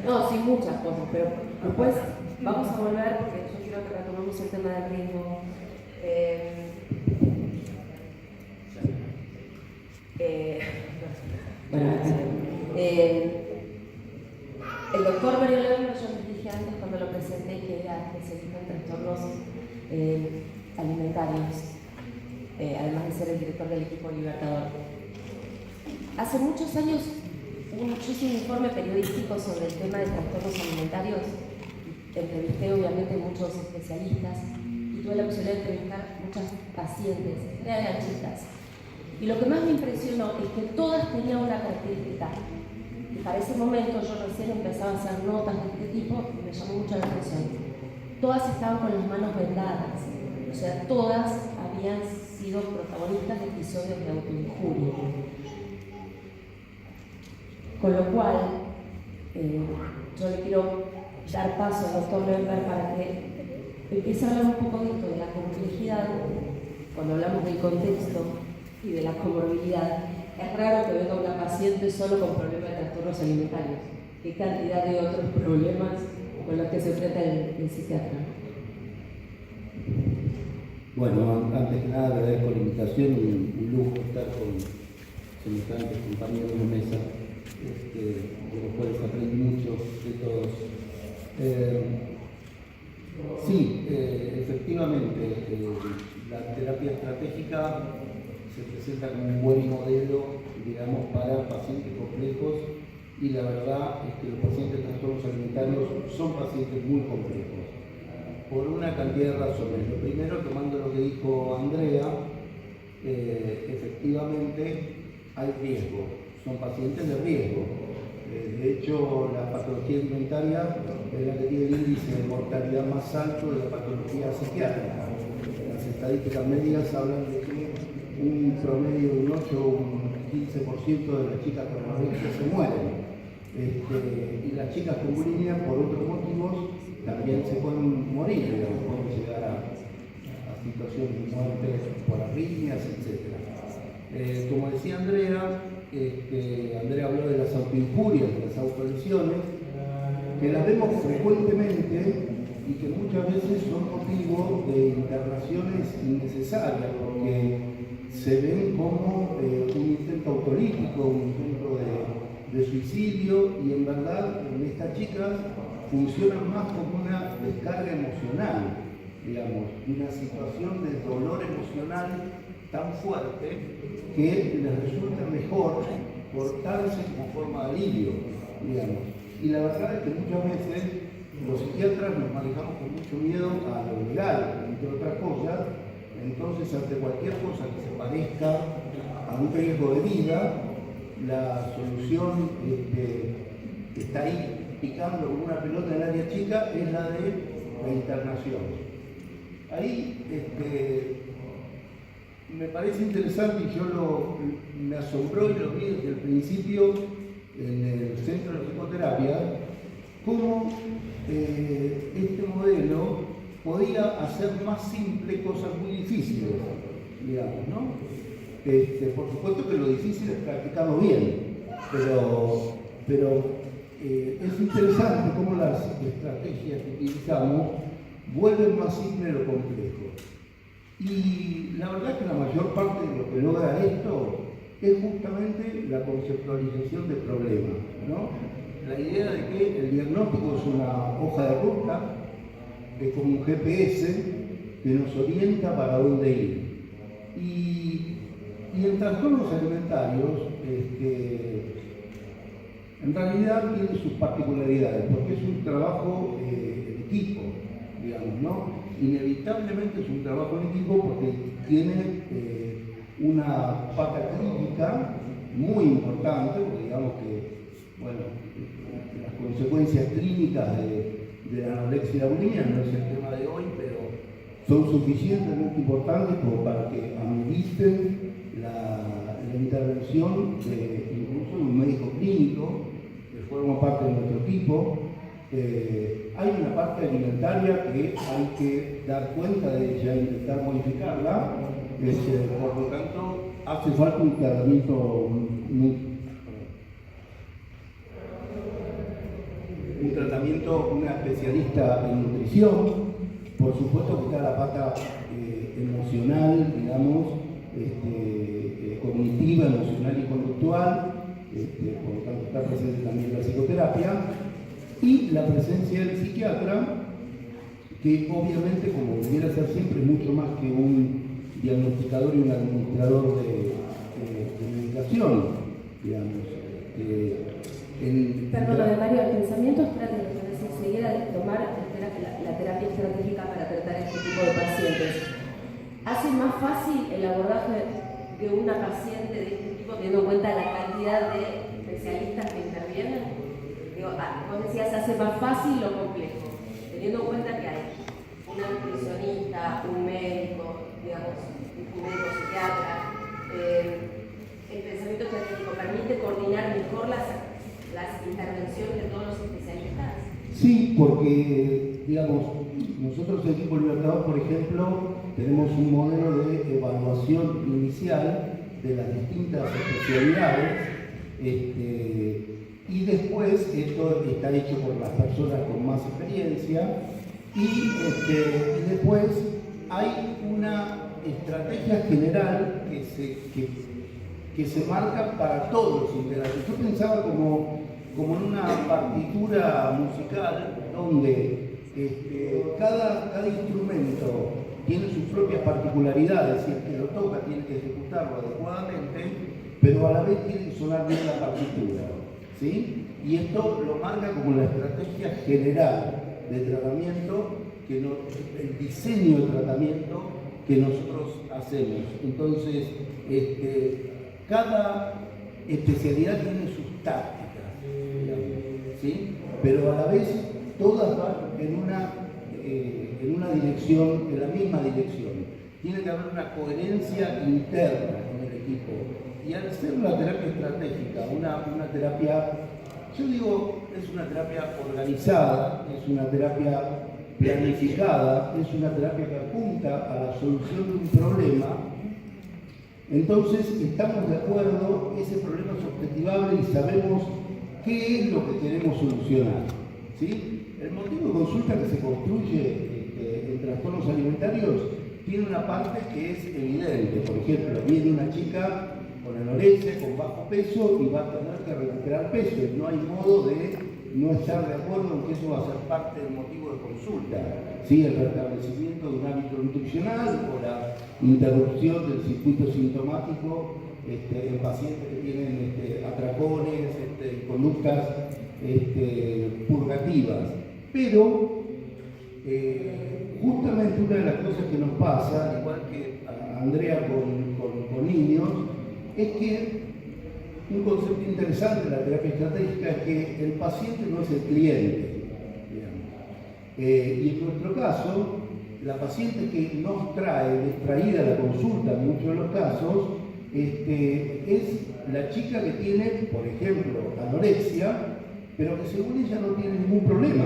No, sí, muchas cosas, pero después vamos a volver, porque yo quiero que retomemos el tema del riesgo. El doctor Mario León, yo les dije antes cuando lo presenté que era especialista en trastornos alimentarios, además de ser el director del equipo Libertador. Hace muchos años yo hice un informe periodístico sobre el tema de trastornos alimentarios. Entrevisté obviamente muchos especialistas y tuve la posibilidad de entrevistar muchas pacientes, eran chicas. Y lo que más me impresionó es que todas tenían una característica. Y para ese momento yo recién empezaba a hacer notas de este tipo y me llamó mucho la atención. Todas estaban con las manos vendadas, o sea, todas habían sido protagonistas de episodios de autoinjuria. Con lo cual, yo le quiero dar paso al doctor Lemberg para que empiece a hablar un poco de esto, de la complejidad, cuando hablamos del contexto y de la comorbilidad. Es raro que venga una paciente solo con problemas de trastornos alimentarios. ¿Qué cantidad de otros problemas con los que se enfrenta el psiquiatra? Bueno, antes que nada agradezco la invitación y un lujo estar con semejantes compañeros de mesa, de los cuales aprendí mucho de todos. Sí, efectivamente, la terapia estratégica se presenta como un buen modelo, digamos, para pacientes complejos, y la verdad es que los pacientes de trastornos alimentarios son pacientes muy complejos, por una cantidad de razones. Lo primero, tomando lo que dijo Andrea, efectivamente hay riesgo, son pacientes de riesgo. De hecho, la patología alimentaria es la que tiene el índice de mortalidad más alto de la patología psiquiátrica. Las estadísticas médicas hablan de que un promedio de un 8 o un 15% de las chicas con anorexia se mueren. Y las chicas con bulimia, por otros motivos, también se pueden morir, pueden llegar a situaciones de muerte por arritmias, etc. Como decía Andrea, Andrea habló de las autoinjurias, de las autolesiones, que las vemos frecuentemente y que muchas veces son motivo de internaciones innecesarias, porque se ven como un intento autolítico, un intento de suicidio, y en verdad en estas chicas funcionan más como una descarga emocional, digamos, una situación de dolor emocional tan fuerte que les resulta mejor cortarse como forma de alivio, digamos. Y la verdad es que muchas veces los psiquiatras nos manejamos con mucho miedo a lo legal, entre otras cosas. Entonces, ante cualquier cosa que se parezca a un riesgo de vida, la solución que está ahí picando como una pelota en el área chica es la de la internación. Ahí me parece interesante, y me asombró y lo vi desde el principio en el centro de psicoterapia, cómo este modelo podía hacer más simple cosas muy difíciles, digamos, ¿no? Por supuesto que lo difícil es practicarlo bien, pero es interesante cómo las estrategias que utilizamos vuelven más simple lo complejo. Y la verdad es que la mayor parte de lo que logra esto es justamente la conceptualización del problema, ¿no? La idea de que el diagnóstico es una hoja de ruta, es como un GPS que nos orienta para dónde ir. Y en trastornos alimentarios, en realidad tiene sus particularidades, porque es un trabajo en equipo, digamos, ¿no? Inevitablemente es un trabajo en equipo porque tiene una pata clínica muy importante, porque digamos que, bueno, las consecuencias clínicas de la anorexia y la bulimia no es el tema de hoy, pero son suficientemente importantes como para que ameriten la intervención incluso de un médico clínico que forma parte de nuestro equipo. Hay una parte alimentaria que hay que dar cuenta de ella e intentar modificarla, por lo tanto hace falta un tratamiento una especialista en nutrición. Por supuesto que está la pata emocional, digamos, cognitiva, emocional y conductual, por lo tanto está presente también la psicoterapia, y la presencia del psiquiatra, que obviamente, como debiera ser siempre, es mucho más que un diagnosticador y un administrador de medicación, digamos. Perdón, Mario, el pensamiento estratégico, es decir, seguir a tomar la terapia estratégica para tratar este tipo de pacientes, ¿hace más fácil el abordaje de una paciente de este tipo, teniendo en cuenta la cantidad de especialistas que intervienen? Digo, vos decías, hace más fácil lo complejo, teniendo en cuenta que hay una nutricionista, un médico, digamos, un médico psiquiatra. El pensamiento estratégico permite coordinar mejor las intervenciones de todos los especialistas. Sí, porque, digamos, nosotros en Equipo Libertador, por ejemplo, tenemos un modelo de evaluación inicial de las distintas especialidades, y después esto está hecho por las personas con más experiencia, y después hay una estrategia general que que se marca para todos los integrantes. Yo pensaba como en una partitura musical donde cada instrumento tiene sus propias particularidades y el que lo toca tiene que ejecutarlo adecuadamente, pero a la vez tiene que sonar bien la partitura, ¿sí? Y esto lo marca como la estrategia general de tratamiento, el diseño de tratamiento que nosotros hacemos. Entonces, cada especialidad tiene sus tácticas, digamos, ¿sí? Pero a la vez todas van en una dirección, en la misma dirección. Tiene que haber una coherencia interna en el equipo. Y al ser una terapia estratégica, una terapia, yo digo, es una terapia organizada, es una terapia planificada, es una terapia que apunta a la solución de un problema. Entonces estamos de acuerdo, ese problema es objetivable y sabemos qué es lo que queremos solucionar, ¿sí? El motivo de consulta que se construye en trastornos alimentarios tiene una parte que es evidente. Por ejemplo, viene una chica con anorexia, con bajo peso y va a tener que recuperar peso. No hay modo de no estar de acuerdo en que eso va a ser parte del motivo de consulta. ¿Sí? El restablecimiento de un hábito nutricional o la interrupción del circuito sintomático en pacientes que tienen atracones, conductas purgativas. Pero justamente una de las cosas que nos pasa, igual que a Andrea con niños, es que un concepto interesante de la terapia estratégica es que el paciente no es el cliente, y en nuestro caso, la paciente que nos traída a la consulta en muchos de los casos, es la chica que tiene, por ejemplo, anorexia, pero que según ella no tiene ningún problema.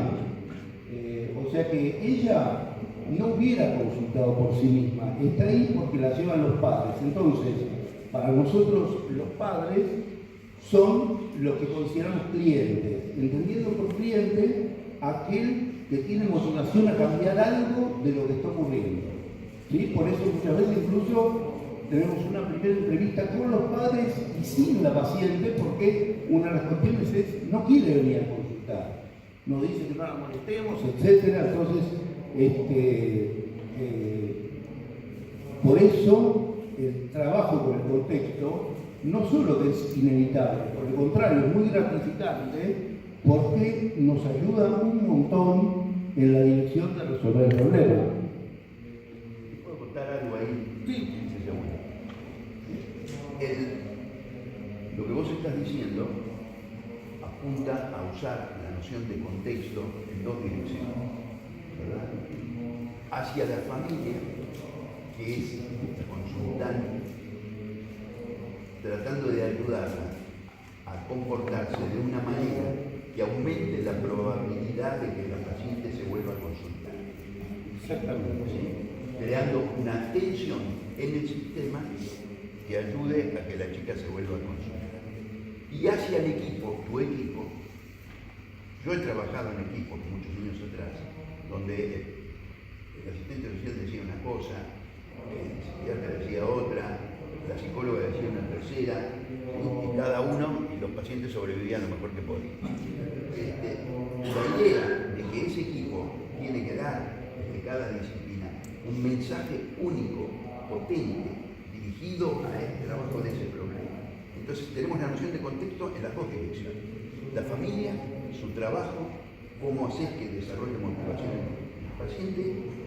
O sea que ella no hubiera consultado por sí misma, está ahí porque la llevan los padres. Entonces, para nosotros los padres son los que consideramos clientes, entendiendo por cliente aquel que tiene motivación a cambiar algo de lo que está ocurriendo. ¿Sí? Por eso muchas veces incluso tenemos una primera entrevista con los padres y sin la paciente, porque una de las cuestiones es no quiere venir a consultar, nos dice que no la molestemos, etc. Entonces, por eso el trabajo con el contexto no solo es inevitable, por el contrario, es muy gratificante porque nos ayuda un montón en la dirección de resolver el problema. ¿Puedo contar algo ahí? Sí. 15 segundos. Lo que vos estás diciendo apunta a usar la noción de contexto en dos direcciones, ¿verdad? Hacia la familia, que es consultante, tratando de ayudarla a comportarse de una manera que aumente la probabilidad de que la paciente se vuelva a consultar. Exactamente. ¿Sí? Creando una tensión en el sistema que ayude a que la chica se vuelva a consultar. Y hacia el equipo, tu equipo. Yo he trabajado en equipos muchos años atrás, donde el asistente social decía una cosa, el psiquiatra decía otra, la psicóloga decía una tercera, y cada uno, y los pacientes sobrevivían lo mejor que podían. La idea de que ese equipo tiene que dar, desde cada disciplina, un mensaje único, potente, dirigido a este trabajo de ese problema. Entonces tenemos la noción de contexto en las dos direcciones. La familia, su trabajo, cómo hacer que desarrolle motivación en el paciente,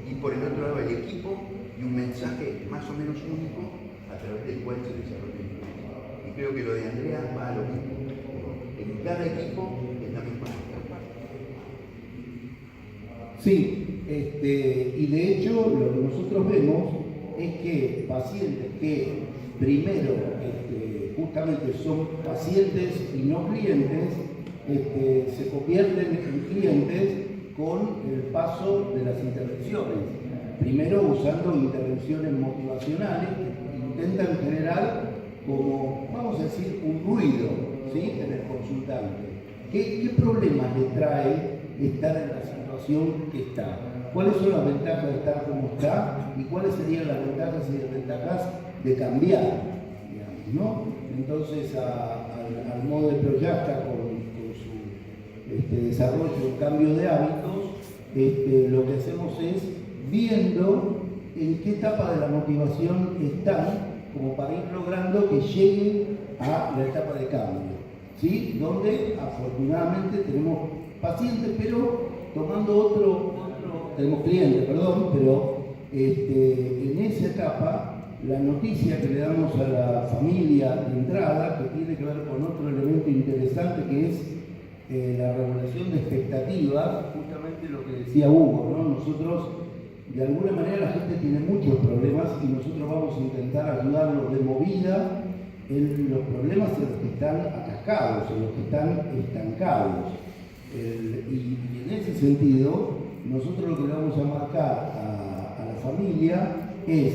y por el otro lado el equipo y un mensaje más o menos único a través del cual se desarrolla el problema. Y creo que lo de Andrea va a lo mismo. En cada equipo es la misma cosa. Sí, y de hecho lo que nosotros vemos es que pacientes que primero justamente son pacientes y no clientes, se convierten en clientes con el paso de las intervenciones. Primero usando intervenciones motivacionales que intentan generar como, vamos a decir, un ruido, ¿sí?, en el consultante. ¿Qué problemas le trae estar en la situación que está? ¿Cuáles son las ventajas de estar como está? ¿Y cuáles serían las ventajas y desventajas de cambiar? ¿no? Entonces, al modo de Proyacta, con su desarrollo, cambio de hábitos, lo que hacemos es viendo en qué etapa de la motivación están, como para ir logrando que lleguen a la etapa de cambio, ¿sí? Donde afortunadamente tenemos pacientes, pero tomando tenemos clientes, perdón, pero en esa etapa la noticia que le damos a la familia de entrada, que tiene que ver con otro elemento interesante que es la regulación de expectativas, justamente lo que decía Hugo, ¿no? Nosotros, de alguna manera, la gente tiene muchos problemas y nosotros vamos a intentar ayudarlos de movida en los problemas en los que están atascados, en los que están estancados. Y en ese sentido, nosotros lo que le vamos a marcar a la familia es,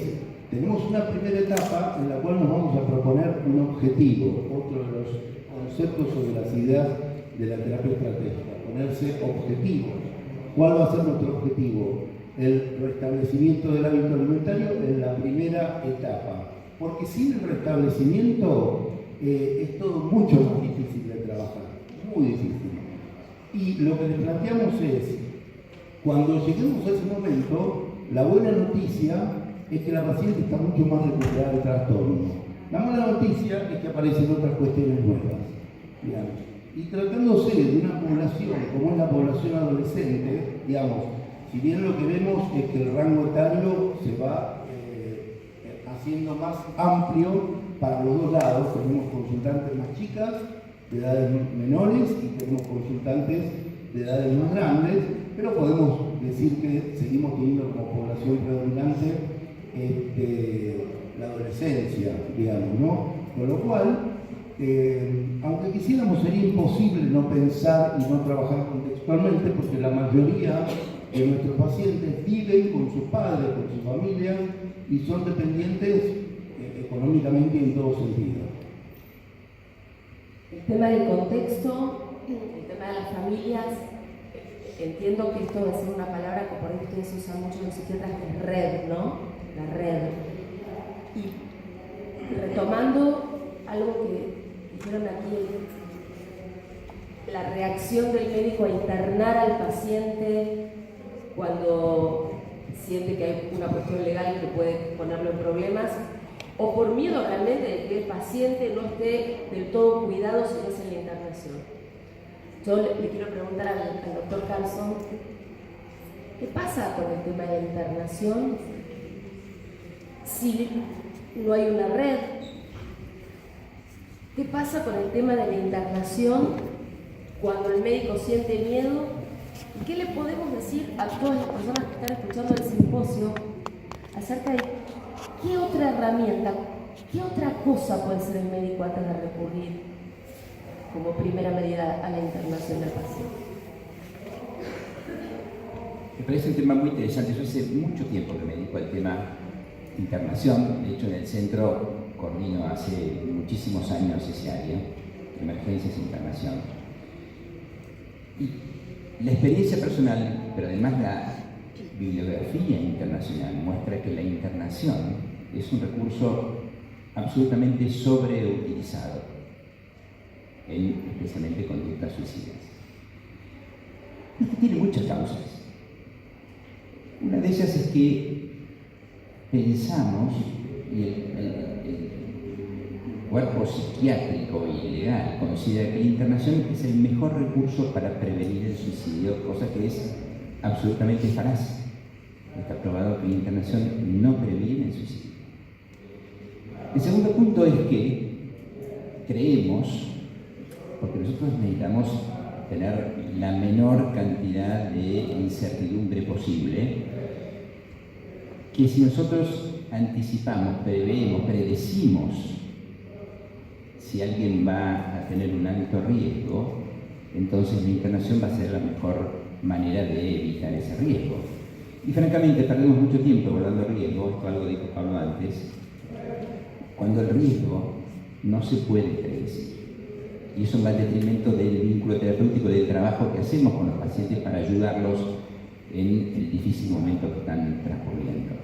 tenemos una primera etapa en la cual nos vamos a proponer un objetivo, otro de los conceptos sobre las ideas de la terapia estratégica, ponerse objetivos. ¿Cuál va a ser nuestro objetivo? El restablecimiento del hábito alimentario en la primera etapa, porque sin el restablecimiento es todo mucho más difícil de trabajar, muy difícil. Y lo que les planteamos es, cuando lleguemos a ese momento, la buena noticia es que la paciente está mucho más recuperada del trastorno. La mala noticia es que aparecen otras cuestiones nuevas. Digamos. Y tratándose de una población como es la población adolescente, digamos, si bien lo que vemos es que el rango etario se va haciendo más amplio para los dos lados, tenemos consultantes más chicas, de edades menores, y tenemos consultantes de edades más grandes, pero podemos decir que seguimos teniendo como población predominante la adolescencia, digamos, ¿no? Con lo cual, aunque quisiéramos, sería imposible no pensar y no trabajar contextualmente, porque la mayoría de nuestros pacientes viven con sus padres, con sus familias, y son dependientes económicamente y en todo sentido. El tema del contexto, el tema de las familias, entiendo que esto va a ser una palabra que por ahí ustedes usan mucho los psiquiatras, que es red, ¿no? La red. Y retomando algo que dijeron aquí, la reacción del médico a internar al paciente cuando siente que hay una cuestión legal que puede ponerlo en problemas, o por miedo realmente de que el paciente no esté del todo cuidado si no es en la internación. Yo le quiero preguntar al doctor Carlson, ¿qué pasa con el tema de la internación si no hay una red? ¿Qué pasa con el tema de la internación cuando el médico siente miedo? ¿Y qué le podemos decir a todas las personas que están escuchando el simposio acerca de qué otra herramienta, qué otra cosa puede hacer el médico antes de recurrir como primera medida a la internación del paciente? Me parece un tema muy interesante. Yo hace mucho tiempo que me dedico al tema internación. De hecho, en el centro coordino hace muchísimos años ese área, emergencias e internación. Y la experiencia personal, pero además la bibliografía internacional, muestra que la internación es un recurso absolutamente sobreutilizado, especialmente conductas suicidas. Esto tiene muchas causas. Una de ellas es que pensamos, y el cuerpo psiquiátrico y legal considera que la internación es el mejor recurso para prevenir el suicidio, cosa que es absolutamente falaz. Está probado que la internación no previene el suicidio. El segundo punto es que creemos, porque nosotros necesitamos tener la menor cantidad de incertidumbre posible, que si nosotros anticipamos, preveemos, predecimos si alguien va a tener un alto riesgo, entonces la internación va a ser la mejor manera de evitar ese riesgo. Y francamente perdemos mucho tiempo abordando riesgo, esto algo dijo Pablo antes, cuando el riesgo no se puede predecir. Y eso va en detrimento del vínculo terapéutico, del trabajo que hacemos con los pacientes para ayudarlos en el difícil momento que están transcurriendo.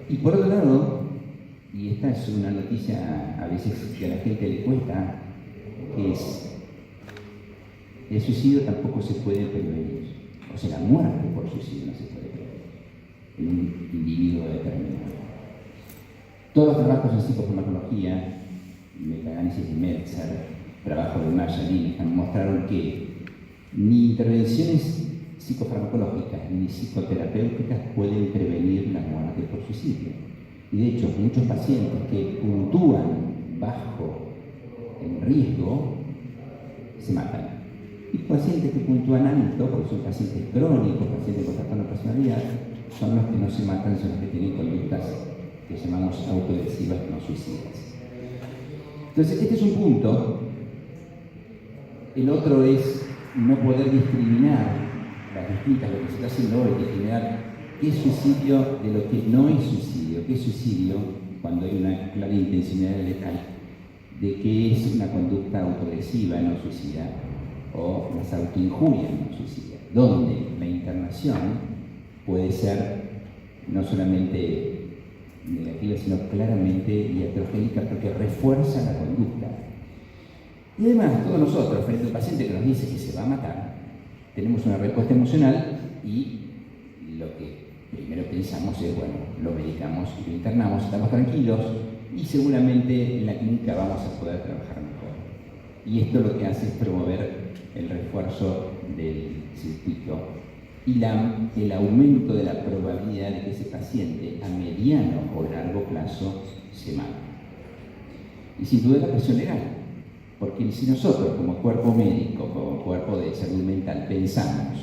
Y por otro lado, y esta es una noticia a veces que a la gente le cuesta, que es: el suicidio tampoco se puede prevenir. O sea, la muerte por suicidio no se puede prevenir en un individuo determinado. Todos los trabajos en psicofarmacología, metaanálisis de Metzer, trabajo de Marshall Linehan, mostraron que ni intervenciones psicofarmacológicas ni psicoterapéuticas pueden prevenir la muerte por suicidio. Y de hecho, muchos pacientes que puntúan bajo en riesgo se matan. Y pacientes que puntúan alto, porque son pacientes crónicos, pacientes con trastorno de personalidad, son los que no se matan, son los que tienen conductas que llamamos autoagresivas no suicidas. Entonces, este es un punto. El otro es no poder discriminar las distintas, lo que se está haciendo hoy, discriminar qué es suicidio de lo que no es suicidio, qué es suicidio cuando hay una clara intencionalidad letal, de qué es una conducta autoagresiva no suicida o las autoinjurias no suicidas, donde la internación puede ser no solamente negativa, sino claramente iatrogénica, porque refuerza la conducta. Y además, todos nosotros, frente a un paciente que nos dice que se va a matar, tenemos una respuesta emocional y lo que primero pensamos es, bueno, lo medicamos y lo internamos, estamos tranquilos y seguramente en la clínica vamos a poder trabajar mejor. Y esto lo que hace es promover el refuerzo del circuito y el aumento de la probabilidad de que ese paciente a mediano o largo plazo se mate. Y sin duda la presión legal, porque si nosotros como cuerpo médico, como cuerpo de salud mental, pensamos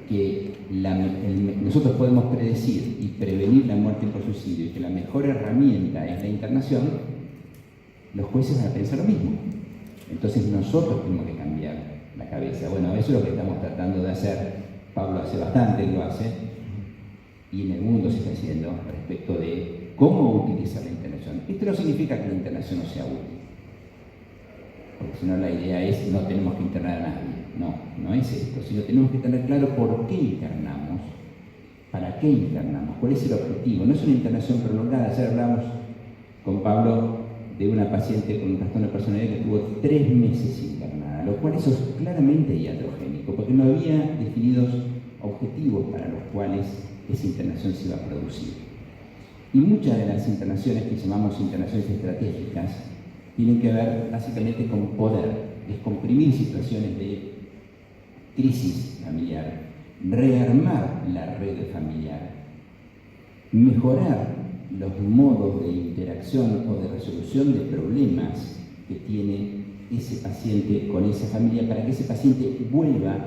que nosotros podemos predecir y prevenir la muerte por suicidio y que la mejor herramienta es la internación, los jueces van a pensar lo mismo. Entonces nosotros tenemos que cambiar la cabeza. Bueno, eso es lo que estamos tratando de hacer. Pablo hace bastante lo hace, y en el mundo se está haciendo respecto de cómo utilizar la internación. Esto no significa que la internación no sea útil, porque si no la idea es no tenemos que internar a nadie. No, no es esto, sino tenemos que tener claro por qué internamos, para qué internamos, cuál es el objetivo. No es una internación prolongada. Ayer hablamos con Pablo de una paciente con un trastorno de personalidad que tuvo 3 meses internada, lo cual eso es claramente iatrogénico, porque no había definidos objetivos para los cuales esa internación se iba a producir. Y muchas de las internaciones que llamamos internaciones estratégicas tienen que ver básicamente con poder, descomprimir situaciones de crisis familiar, rearmar la red familiar, mejorar los modos de interacción o de resolución de problemas que tiene ese paciente con esa familia para que ese paciente vuelva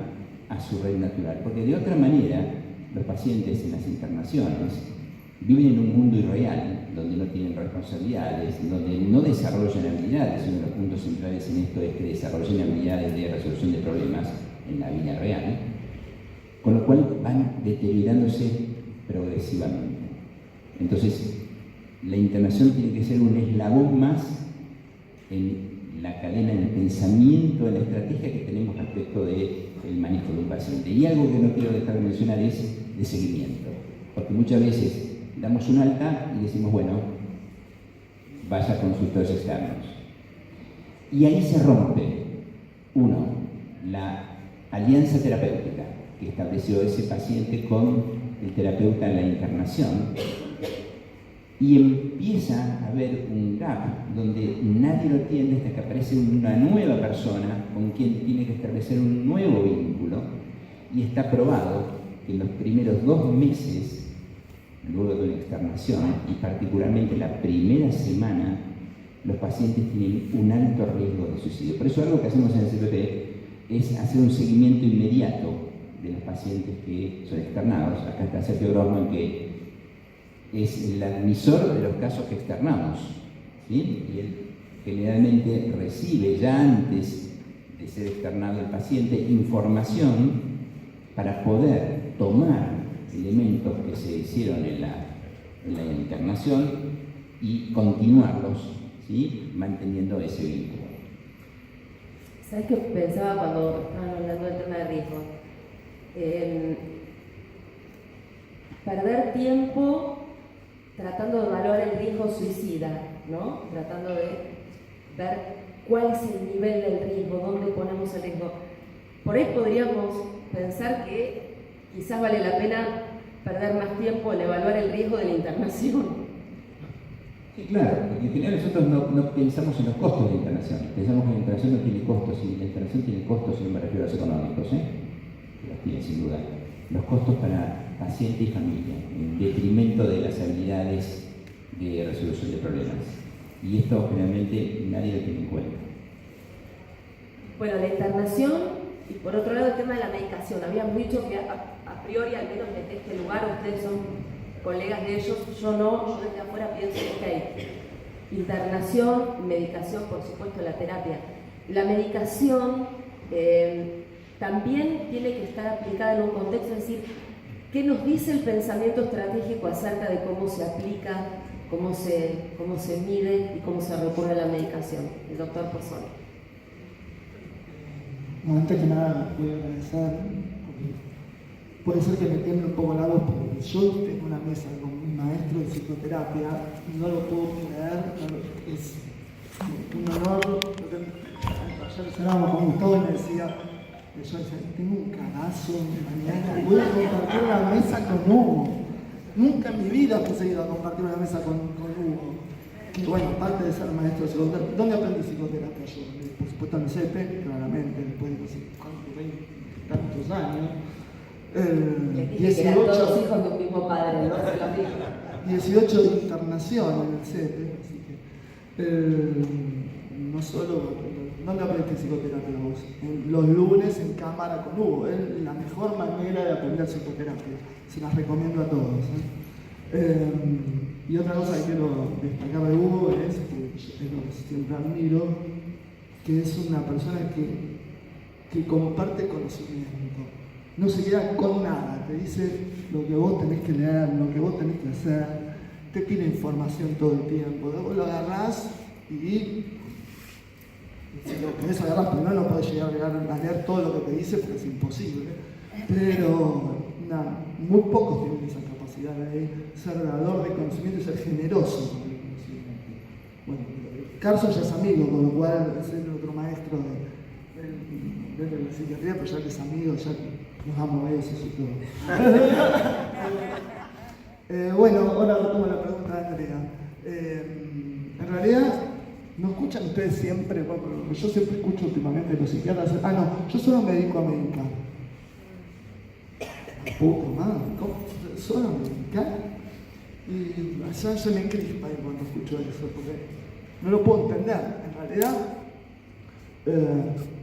a su red natural. Porque de otra manera, los pacientes en las internaciones viven en un mundo irreal, donde no tienen responsabilidades, donde no desarrollan habilidades. Uno de los puntos centrales en esto es que desarrollen habilidades de resolución de problemas en la vida real, con lo cual van deteriorándose progresivamente. Entonces, la internación tiene que ser un eslabón más en la cadena del pensamiento, en la estrategia que tenemos respecto del manejo de un paciente. Y algo que no quiero dejar de mencionar es de seguimiento, porque muchas veces damos un alta y decimos, bueno, vaya a consultores externos. Y ahí se rompe, uno, la alianza terapéutica que estableció ese paciente con el terapeuta en la internación, y empieza a haber un gap donde nadie lo atiende hasta que aparece una nueva persona con quien tiene que establecer un nuevo vínculo, y está probado que en los primeros 2 meses, luego de una externación, y particularmente la primera semana, los pacientes tienen un alto riesgo de suicidio. Por eso algo que hacemos en el CPP es hacer un seguimiento inmediato de los pacientes que son externados. Acá está Sergio Grossman, que es el admisor de los casos que externamos, ¿sí? Y él generalmente recibe ya antes de ser externado el paciente información para poder tomar elementos que se hicieron en la internación y continuarlos, ¿sí? Manteniendo ese vínculo. ¿Sabes qué pensaba cuando estaban hablando del tema de riesgo? Perder tiempo tratando de evaluar el riesgo riesgo suicida, ¿no? Tratando de ver cuál es el nivel del riesgo, dónde ponemos el riesgo. Por ahí podríamos pensar que quizás vale la pena perder más tiempo en evaluar el riesgo de la internación. Sí, claro, porque en general nosotros no pensamos en los costos de la internación. Pensamos que la internación no tiene costos, y la internación tiene costos, y no me refiero a los económicos, que los tiene sin duda. Los costos para paciente y familia, en detrimento de las habilidades de resolución de problemas. Y esto generalmente nadie lo tiene en cuenta. Bueno, la internación y por otro lado el tema de la medicación. Habíamos dicho que a priori, al menos desde este lugar, ustedes son colegas de ellos, yo no, yo desde afuera pienso que hay internación, medicación, por supuesto la terapia. La medicación también tiene que estar aplicada en un contexto, es decir, ¿qué nos dice el pensamiento estratégico acerca de cómo se aplica, cómo se mide y cómo se recurre a la medicación? El doctor Pozzoli. Bueno, antes que nada, voy a agradecer, porque puede ser que me tiemble un poco la voz, porque yo tengo una mesa con un maestro de psicoterapia, no lo puedo creer, es un honor. Ayer cenábamos con Gustavo y me decía, yo decía, tengo un cagazo mañana, voy a compartir una mesa con Hugo. Nunca en mi vida he conseguido compartir una mesa con Hugo. Que bueno, aparte de ser maestro de psicoterapia, ¿dónde aprendí psicoterapia yo? Por supuesto en el CEPE, claramente, después de no sé cuántos, 20 tantos años. Que eran todos hijos de un mismo padre, ¿no? 18 de internación en el CEPE, así que no solo, ¿dónde aprendiste psicoterapia vos? Los lunes en cámara con Hugo, es la mejor manera de aprender psicoterapia, se las recomiendo a todos. Y otra cosa que quiero destacar de Hugo es que yo siempre admiro, que es una persona que comparte conocimiento. No se queda con nada, te dice lo que vos tenés que leer, lo que vos tenés que hacer, te pide información todo el tiempo. Vos lo agarrás y si lo querés agarrar, primero no podés llegar a leer todo lo que te dice porque es imposible. Pero muy pocos tienen esa capacidad de ser dador de conocimiento y ser generoso con el conocimiento. Bueno, Carson ya es amigo, con lo cual es el otro maestro de la psiquiatría, pero ya que es amigo, ya nos damos besos y todo. Bueno, ahora retomo la pregunta de Andrea. En realidad, ¿no escuchan ustedes siempre? Bueno, yo siempre escucho últimamente de los psiquiatras. No, yo solo me dedico a medicar. Puta madre, ¿cómo? ¿Solo a medicar? Y ya se me encrispa cuando escucho eso, porque no lo puedo entender. En realidad,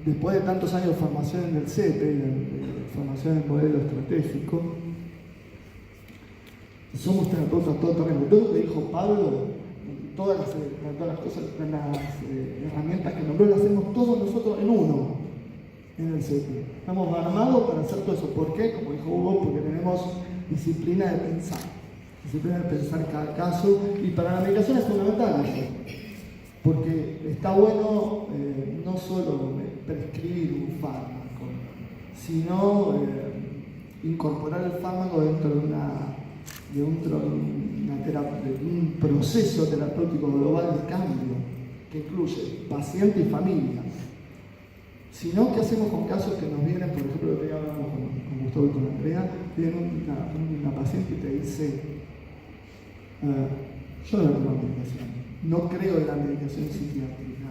después de tantos años de formación en el CEPE, de formación en modelo estratégico, somos terapeutas todo terreno. Todo lo que dijo Pablo, todas las cosas, las herramientas que nombró, las hacemos todos nosotros en uno, en el CEPE. Estamos armados para hacer todo eso. ¿Por qué? Como dijo Hugo, porque tenemos disciplina de pensar. Disciplina de pensar cada caso, y para la medicación es fundamental eso. Porque está bueno no solo prescribir un fármaco, sino incorporar el fármaco dentro de un proceso terapéutico global de cambio que incluye paciente y familia. Si no, ¿qué hacemos con casos que nos vienen? Por ejemplo, lo que hablamos con Gustavo y con Andrea, viene una paciente y te dice, yo no tomo medicación, no creo en la medicación psiquiátrica.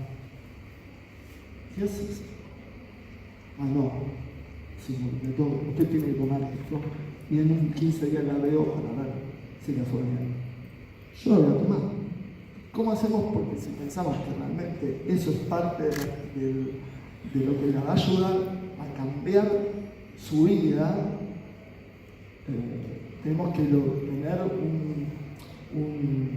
¿Qué haces? No, sí, de todo, usted tiene que tomar esto, y en 15 días la veo para ver si la fue bien. Yo lo voy a tomar. ¿Cómo hacemos? Porque si pensamos que realmente eso es parte de lo que le va a ayudar a cambiar su vida, tenemos que tener un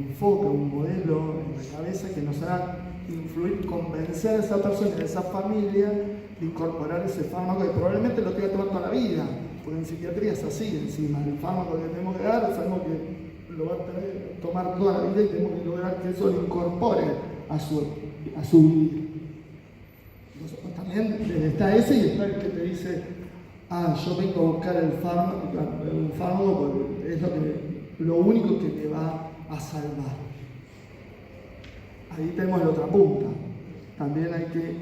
enfoque, un modelo en la cabeza que nos haga influir, convencer a esa persona, a esa familia, de incorporar ese fármaco que probablemente lo tenga que tomar toda la vida, porque en psiquiatría es así, encima el fármaco que tenemos que dar, sabemos que lo va a tener que tomar toda la vida y tenemos que lograr que eso lo incorpore a su vida. Entonces, también está ese y está el que te dice, yo vengo a buscar un fármaco porque es lo único que me va a salvar. ahí tenemos la otra punta. También hay que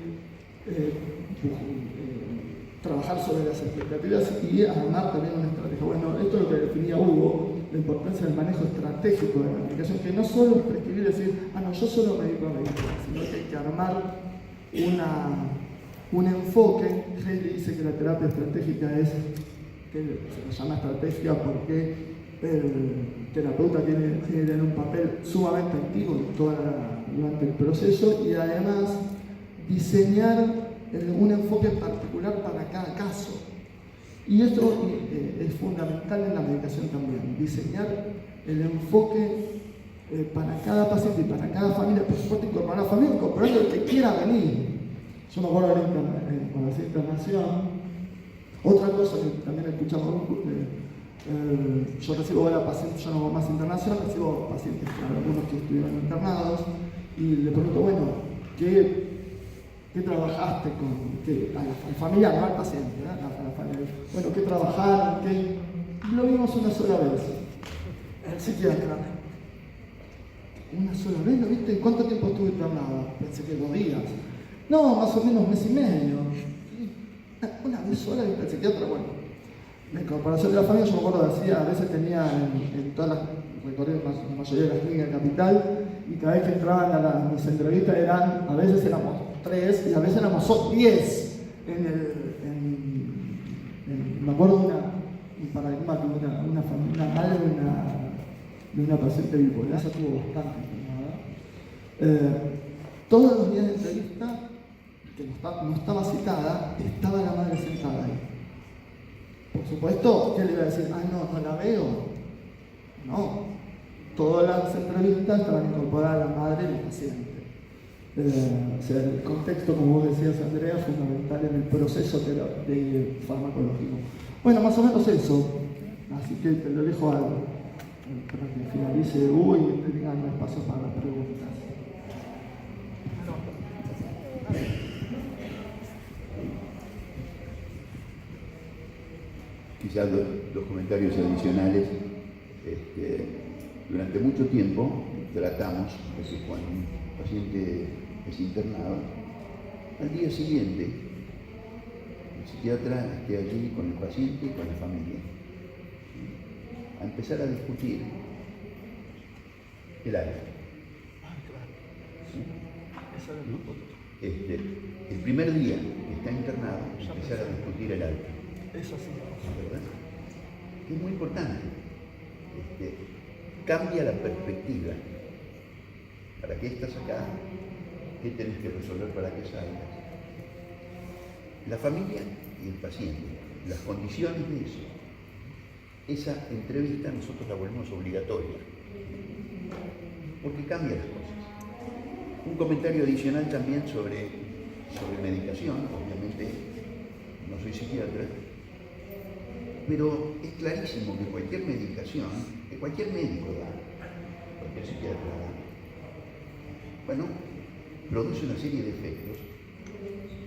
trabajar sobre las expectativas y armar también una estrategia. Bueno, esto es lo que definía Hugo, la importancia del manejo estratégico de la medicación, que no solo es prescribir y decir, no, yo solo me dedico a medicar, sino que hay que armar un enfoque. Haley dice que la terapia estratégica es, que se llama estrategia porque el terapeuta tiene que tener un papel sumamente activo durante el proceso y además diseñar un enfoque particular para cada caso. Y esto es fundamental en la medicación también, diseñar el enfoque para cada paciente y para cada familia, por supuesto incorporar a la familia, incorporando el que quiera venir. Yo me acuerdo con la internación, otra cosa que también escuchamos, yo recibo ahora pacientes, yo no hago más internación, recibo pacientes, algunos que estuvieron internados, y le pregunto, bueno, ¿qué trabajaste con al familiar, no al paciente, a la familia? Bueno, ¿qué trabajaron? Y lo vimos una sola vez, el psiquiatra. ¿Una sola vez? ¿Lo viste? ¿Cuánto tiempo estuve internado? Pensé que 2 días. No, más o menos 1 mes y medio. Una vez sola viste el psiquiatra, bueno. La incorporación de la familia, yo me acuerdo que hacía, a veces tenía en todas las recorridos, la mayoría de las clínicas Capital, y cada vez que entraban a mis entrevistas a veces éramos 3 y a veces éramos 10. Me acuerdo de un paradigma que una madre de una paciente bipolar, esa tuvo bastante internada. Todos los días de entrevista, que no estaba citada, estaba la madre sentada ahí. Por supuesto, ¿qué le iba a decir? No la veo. No. Todas las entrevistas estaban incorporadas a la madre y el paciente. O sea, el contexto, como vos decías, Andrea, es fundamental en el proceso de farmacológico. Bueno, más o menos eso. Así que te lo dejo para que finalice Hugo y tengan un espacio para las preguntas. Quizás dos comentarios adicionales. Durante mucho tiempo tratamos de que cuando un paciente es internado, al día siguiente el psiquiatra esté allí con el paciente y con la familia, a empezar a discutir el alta. El primer día que está internado, empezar a discutir el alta. Eso sí. ¿Verdad? Es muy importante. Cambia la perspectiva. ¿Para qué estás acá? ¿Qué tenés que resolver para que salgas? La familia y el paciente, las condiciones de eso. Esa entrevista nosotros la volvemos obligatoria, porque cambia las cosas. Un comentario adicional también sobre medicación, obviamente no soy psiquiatra, pero es clarísimo que cualquier medicación, que cualquier médico da, cualquier psiquiatra da, bueno, produce una serie de efectos,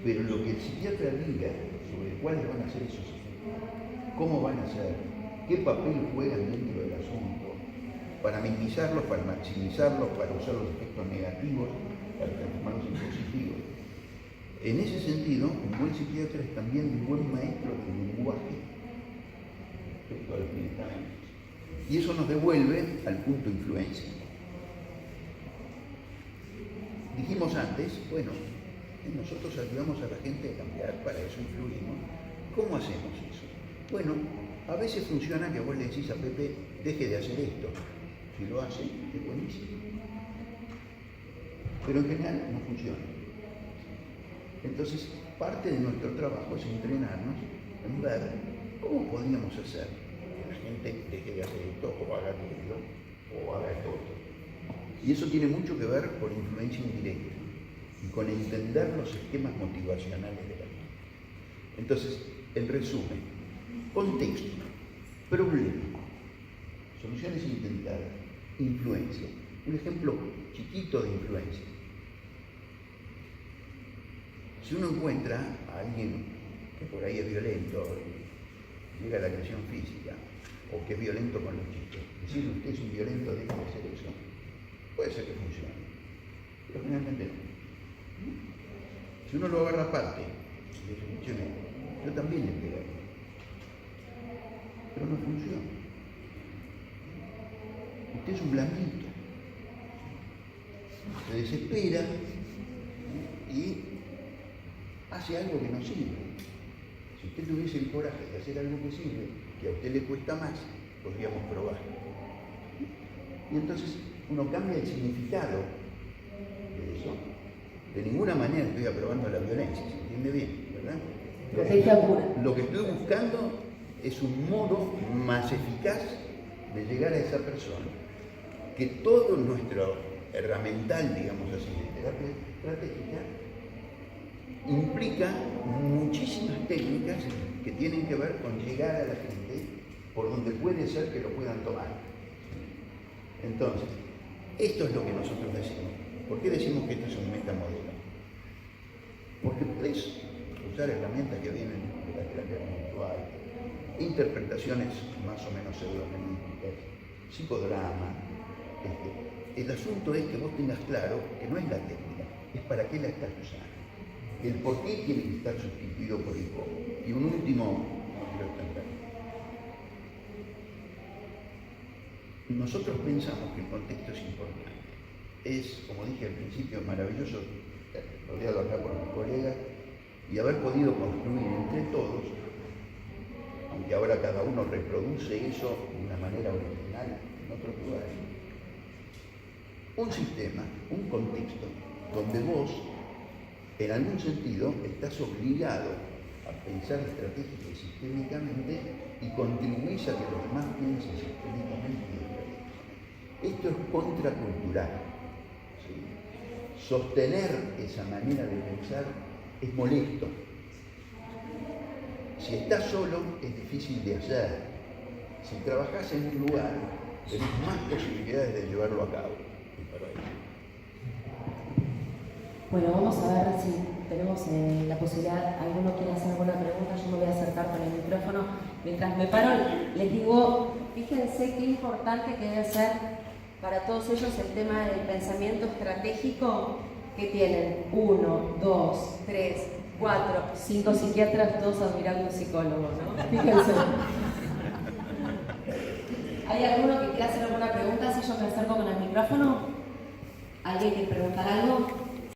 pero lo que el psiquiatra diga sobre cuáles van a ser esos efectos, cómo van a ser, qué papel juegan dentro del asunto, para minimizarlos, para maximizarlos, para usar los efectos negativos, para transformarlos en positivos. En ese sentido, un buen psiquiatra es también un buen maestro del lenguaje respecto a los medicamentos. Y eso nos devuelve al punto de influencia. Dijimos antes, bueno, nosotros ayudamos a la gente a cambiar, para eso influimos. ¿Cómo hacemos eso? Bueno, a veces funciona que vos le decís a Pepe, deje de hacer esto. Si lo hace, es buenísimo. Pero en general no funciona. Entonces, parte de nuestro trabajo es entrenarnos en ver cómo podríamos hacer que la gente deje de hacer esto, o haga aquello, o haga esto otro. Y eso tiene mucho que ver con influencia indirecta y con entender los esquemas motivacionales de la gente. Entonces, en resumen, contexto, problema, soluciones intentadas, influencia. Un ejemplo chiquito de influencia. Si uno encuentra a alguien que por ahí es violento, llega a la agresión física, o que es violento con los chicos, decirle usted es un violento, deje de hacer eso, puede ser que funcione. pero generalmente no. Si uno lo agarra aparte, yo también le pegaría, pero no funciona. Usted es un blanquito, se desespera y hace algo que no sirve. Si usted tuviese el coraje de hacer algo que sirve, que a usted le cuesta más, podríamos probar. Y entonces uno cambia el significado de eso. De ninguna manera estoy aprobando la violencia, ¿se entiende bien? ¿Verdad? Lo que estoy buscando es un modo más eficaz de llegar a esa persona. Que todo nuestro herramental, digamos así, de terapia estratégica, implica muchísimas técnicas que tienen que ver con llegar a la gente por donde puede ser que lo puedan tomar. Entonces, esto es lo que nosotros decimos. ¿Por qué decimos que esto es un metamodelo? Porque podés usar herramientas que vienen de la terapia conductual, interpretaciones más o menos pseudoanalíticas, psicodrama. El asunto es que vos tengas claro que no es la técnica, es para qué la estás usando. El por qué tiene que estar sustituido por el cómo. Y un último, nosotros pensamos que el contexto es importante. Es, como dije al principio, maravilloso, rodeado acá por mis colegas, y haber podido construir entre todos, aunque ahora cada uno reproduce eso de una manera original en otros lugares, un sistema, un contexto, donde vos, en algún sentido, estás obligado a pensar estratégica y sistémicamente y contribuís a que los demás piensen sistémicamente y estratégicamente. Esto es contracultural. ¿Sí? Sostener esa manera de pensar es molesto. Si estás solo, es difícil de hacer. Si trabajás en un lugar, tenés más posibilidades de llevarlo a cabo. Bueno, vamos a ver si tenemos la posibilidad, alguno quiere hacer alguna pregunta, yo me voy a acercar con el micrófono. Mientras me paro, les digo, fíjense qué importante que debe ser para todos ellos el tema del pensamiento estratégico que tienen 1, 2, 3, 4, 5 psiquiatras, todos admirando a un psicólogo, ¿no? Fíjense. ¿Hay alguno que quiera hacer alguna pregunta? Si yo me acerco con el micrófono, ¿alguien quiere preguntar algo?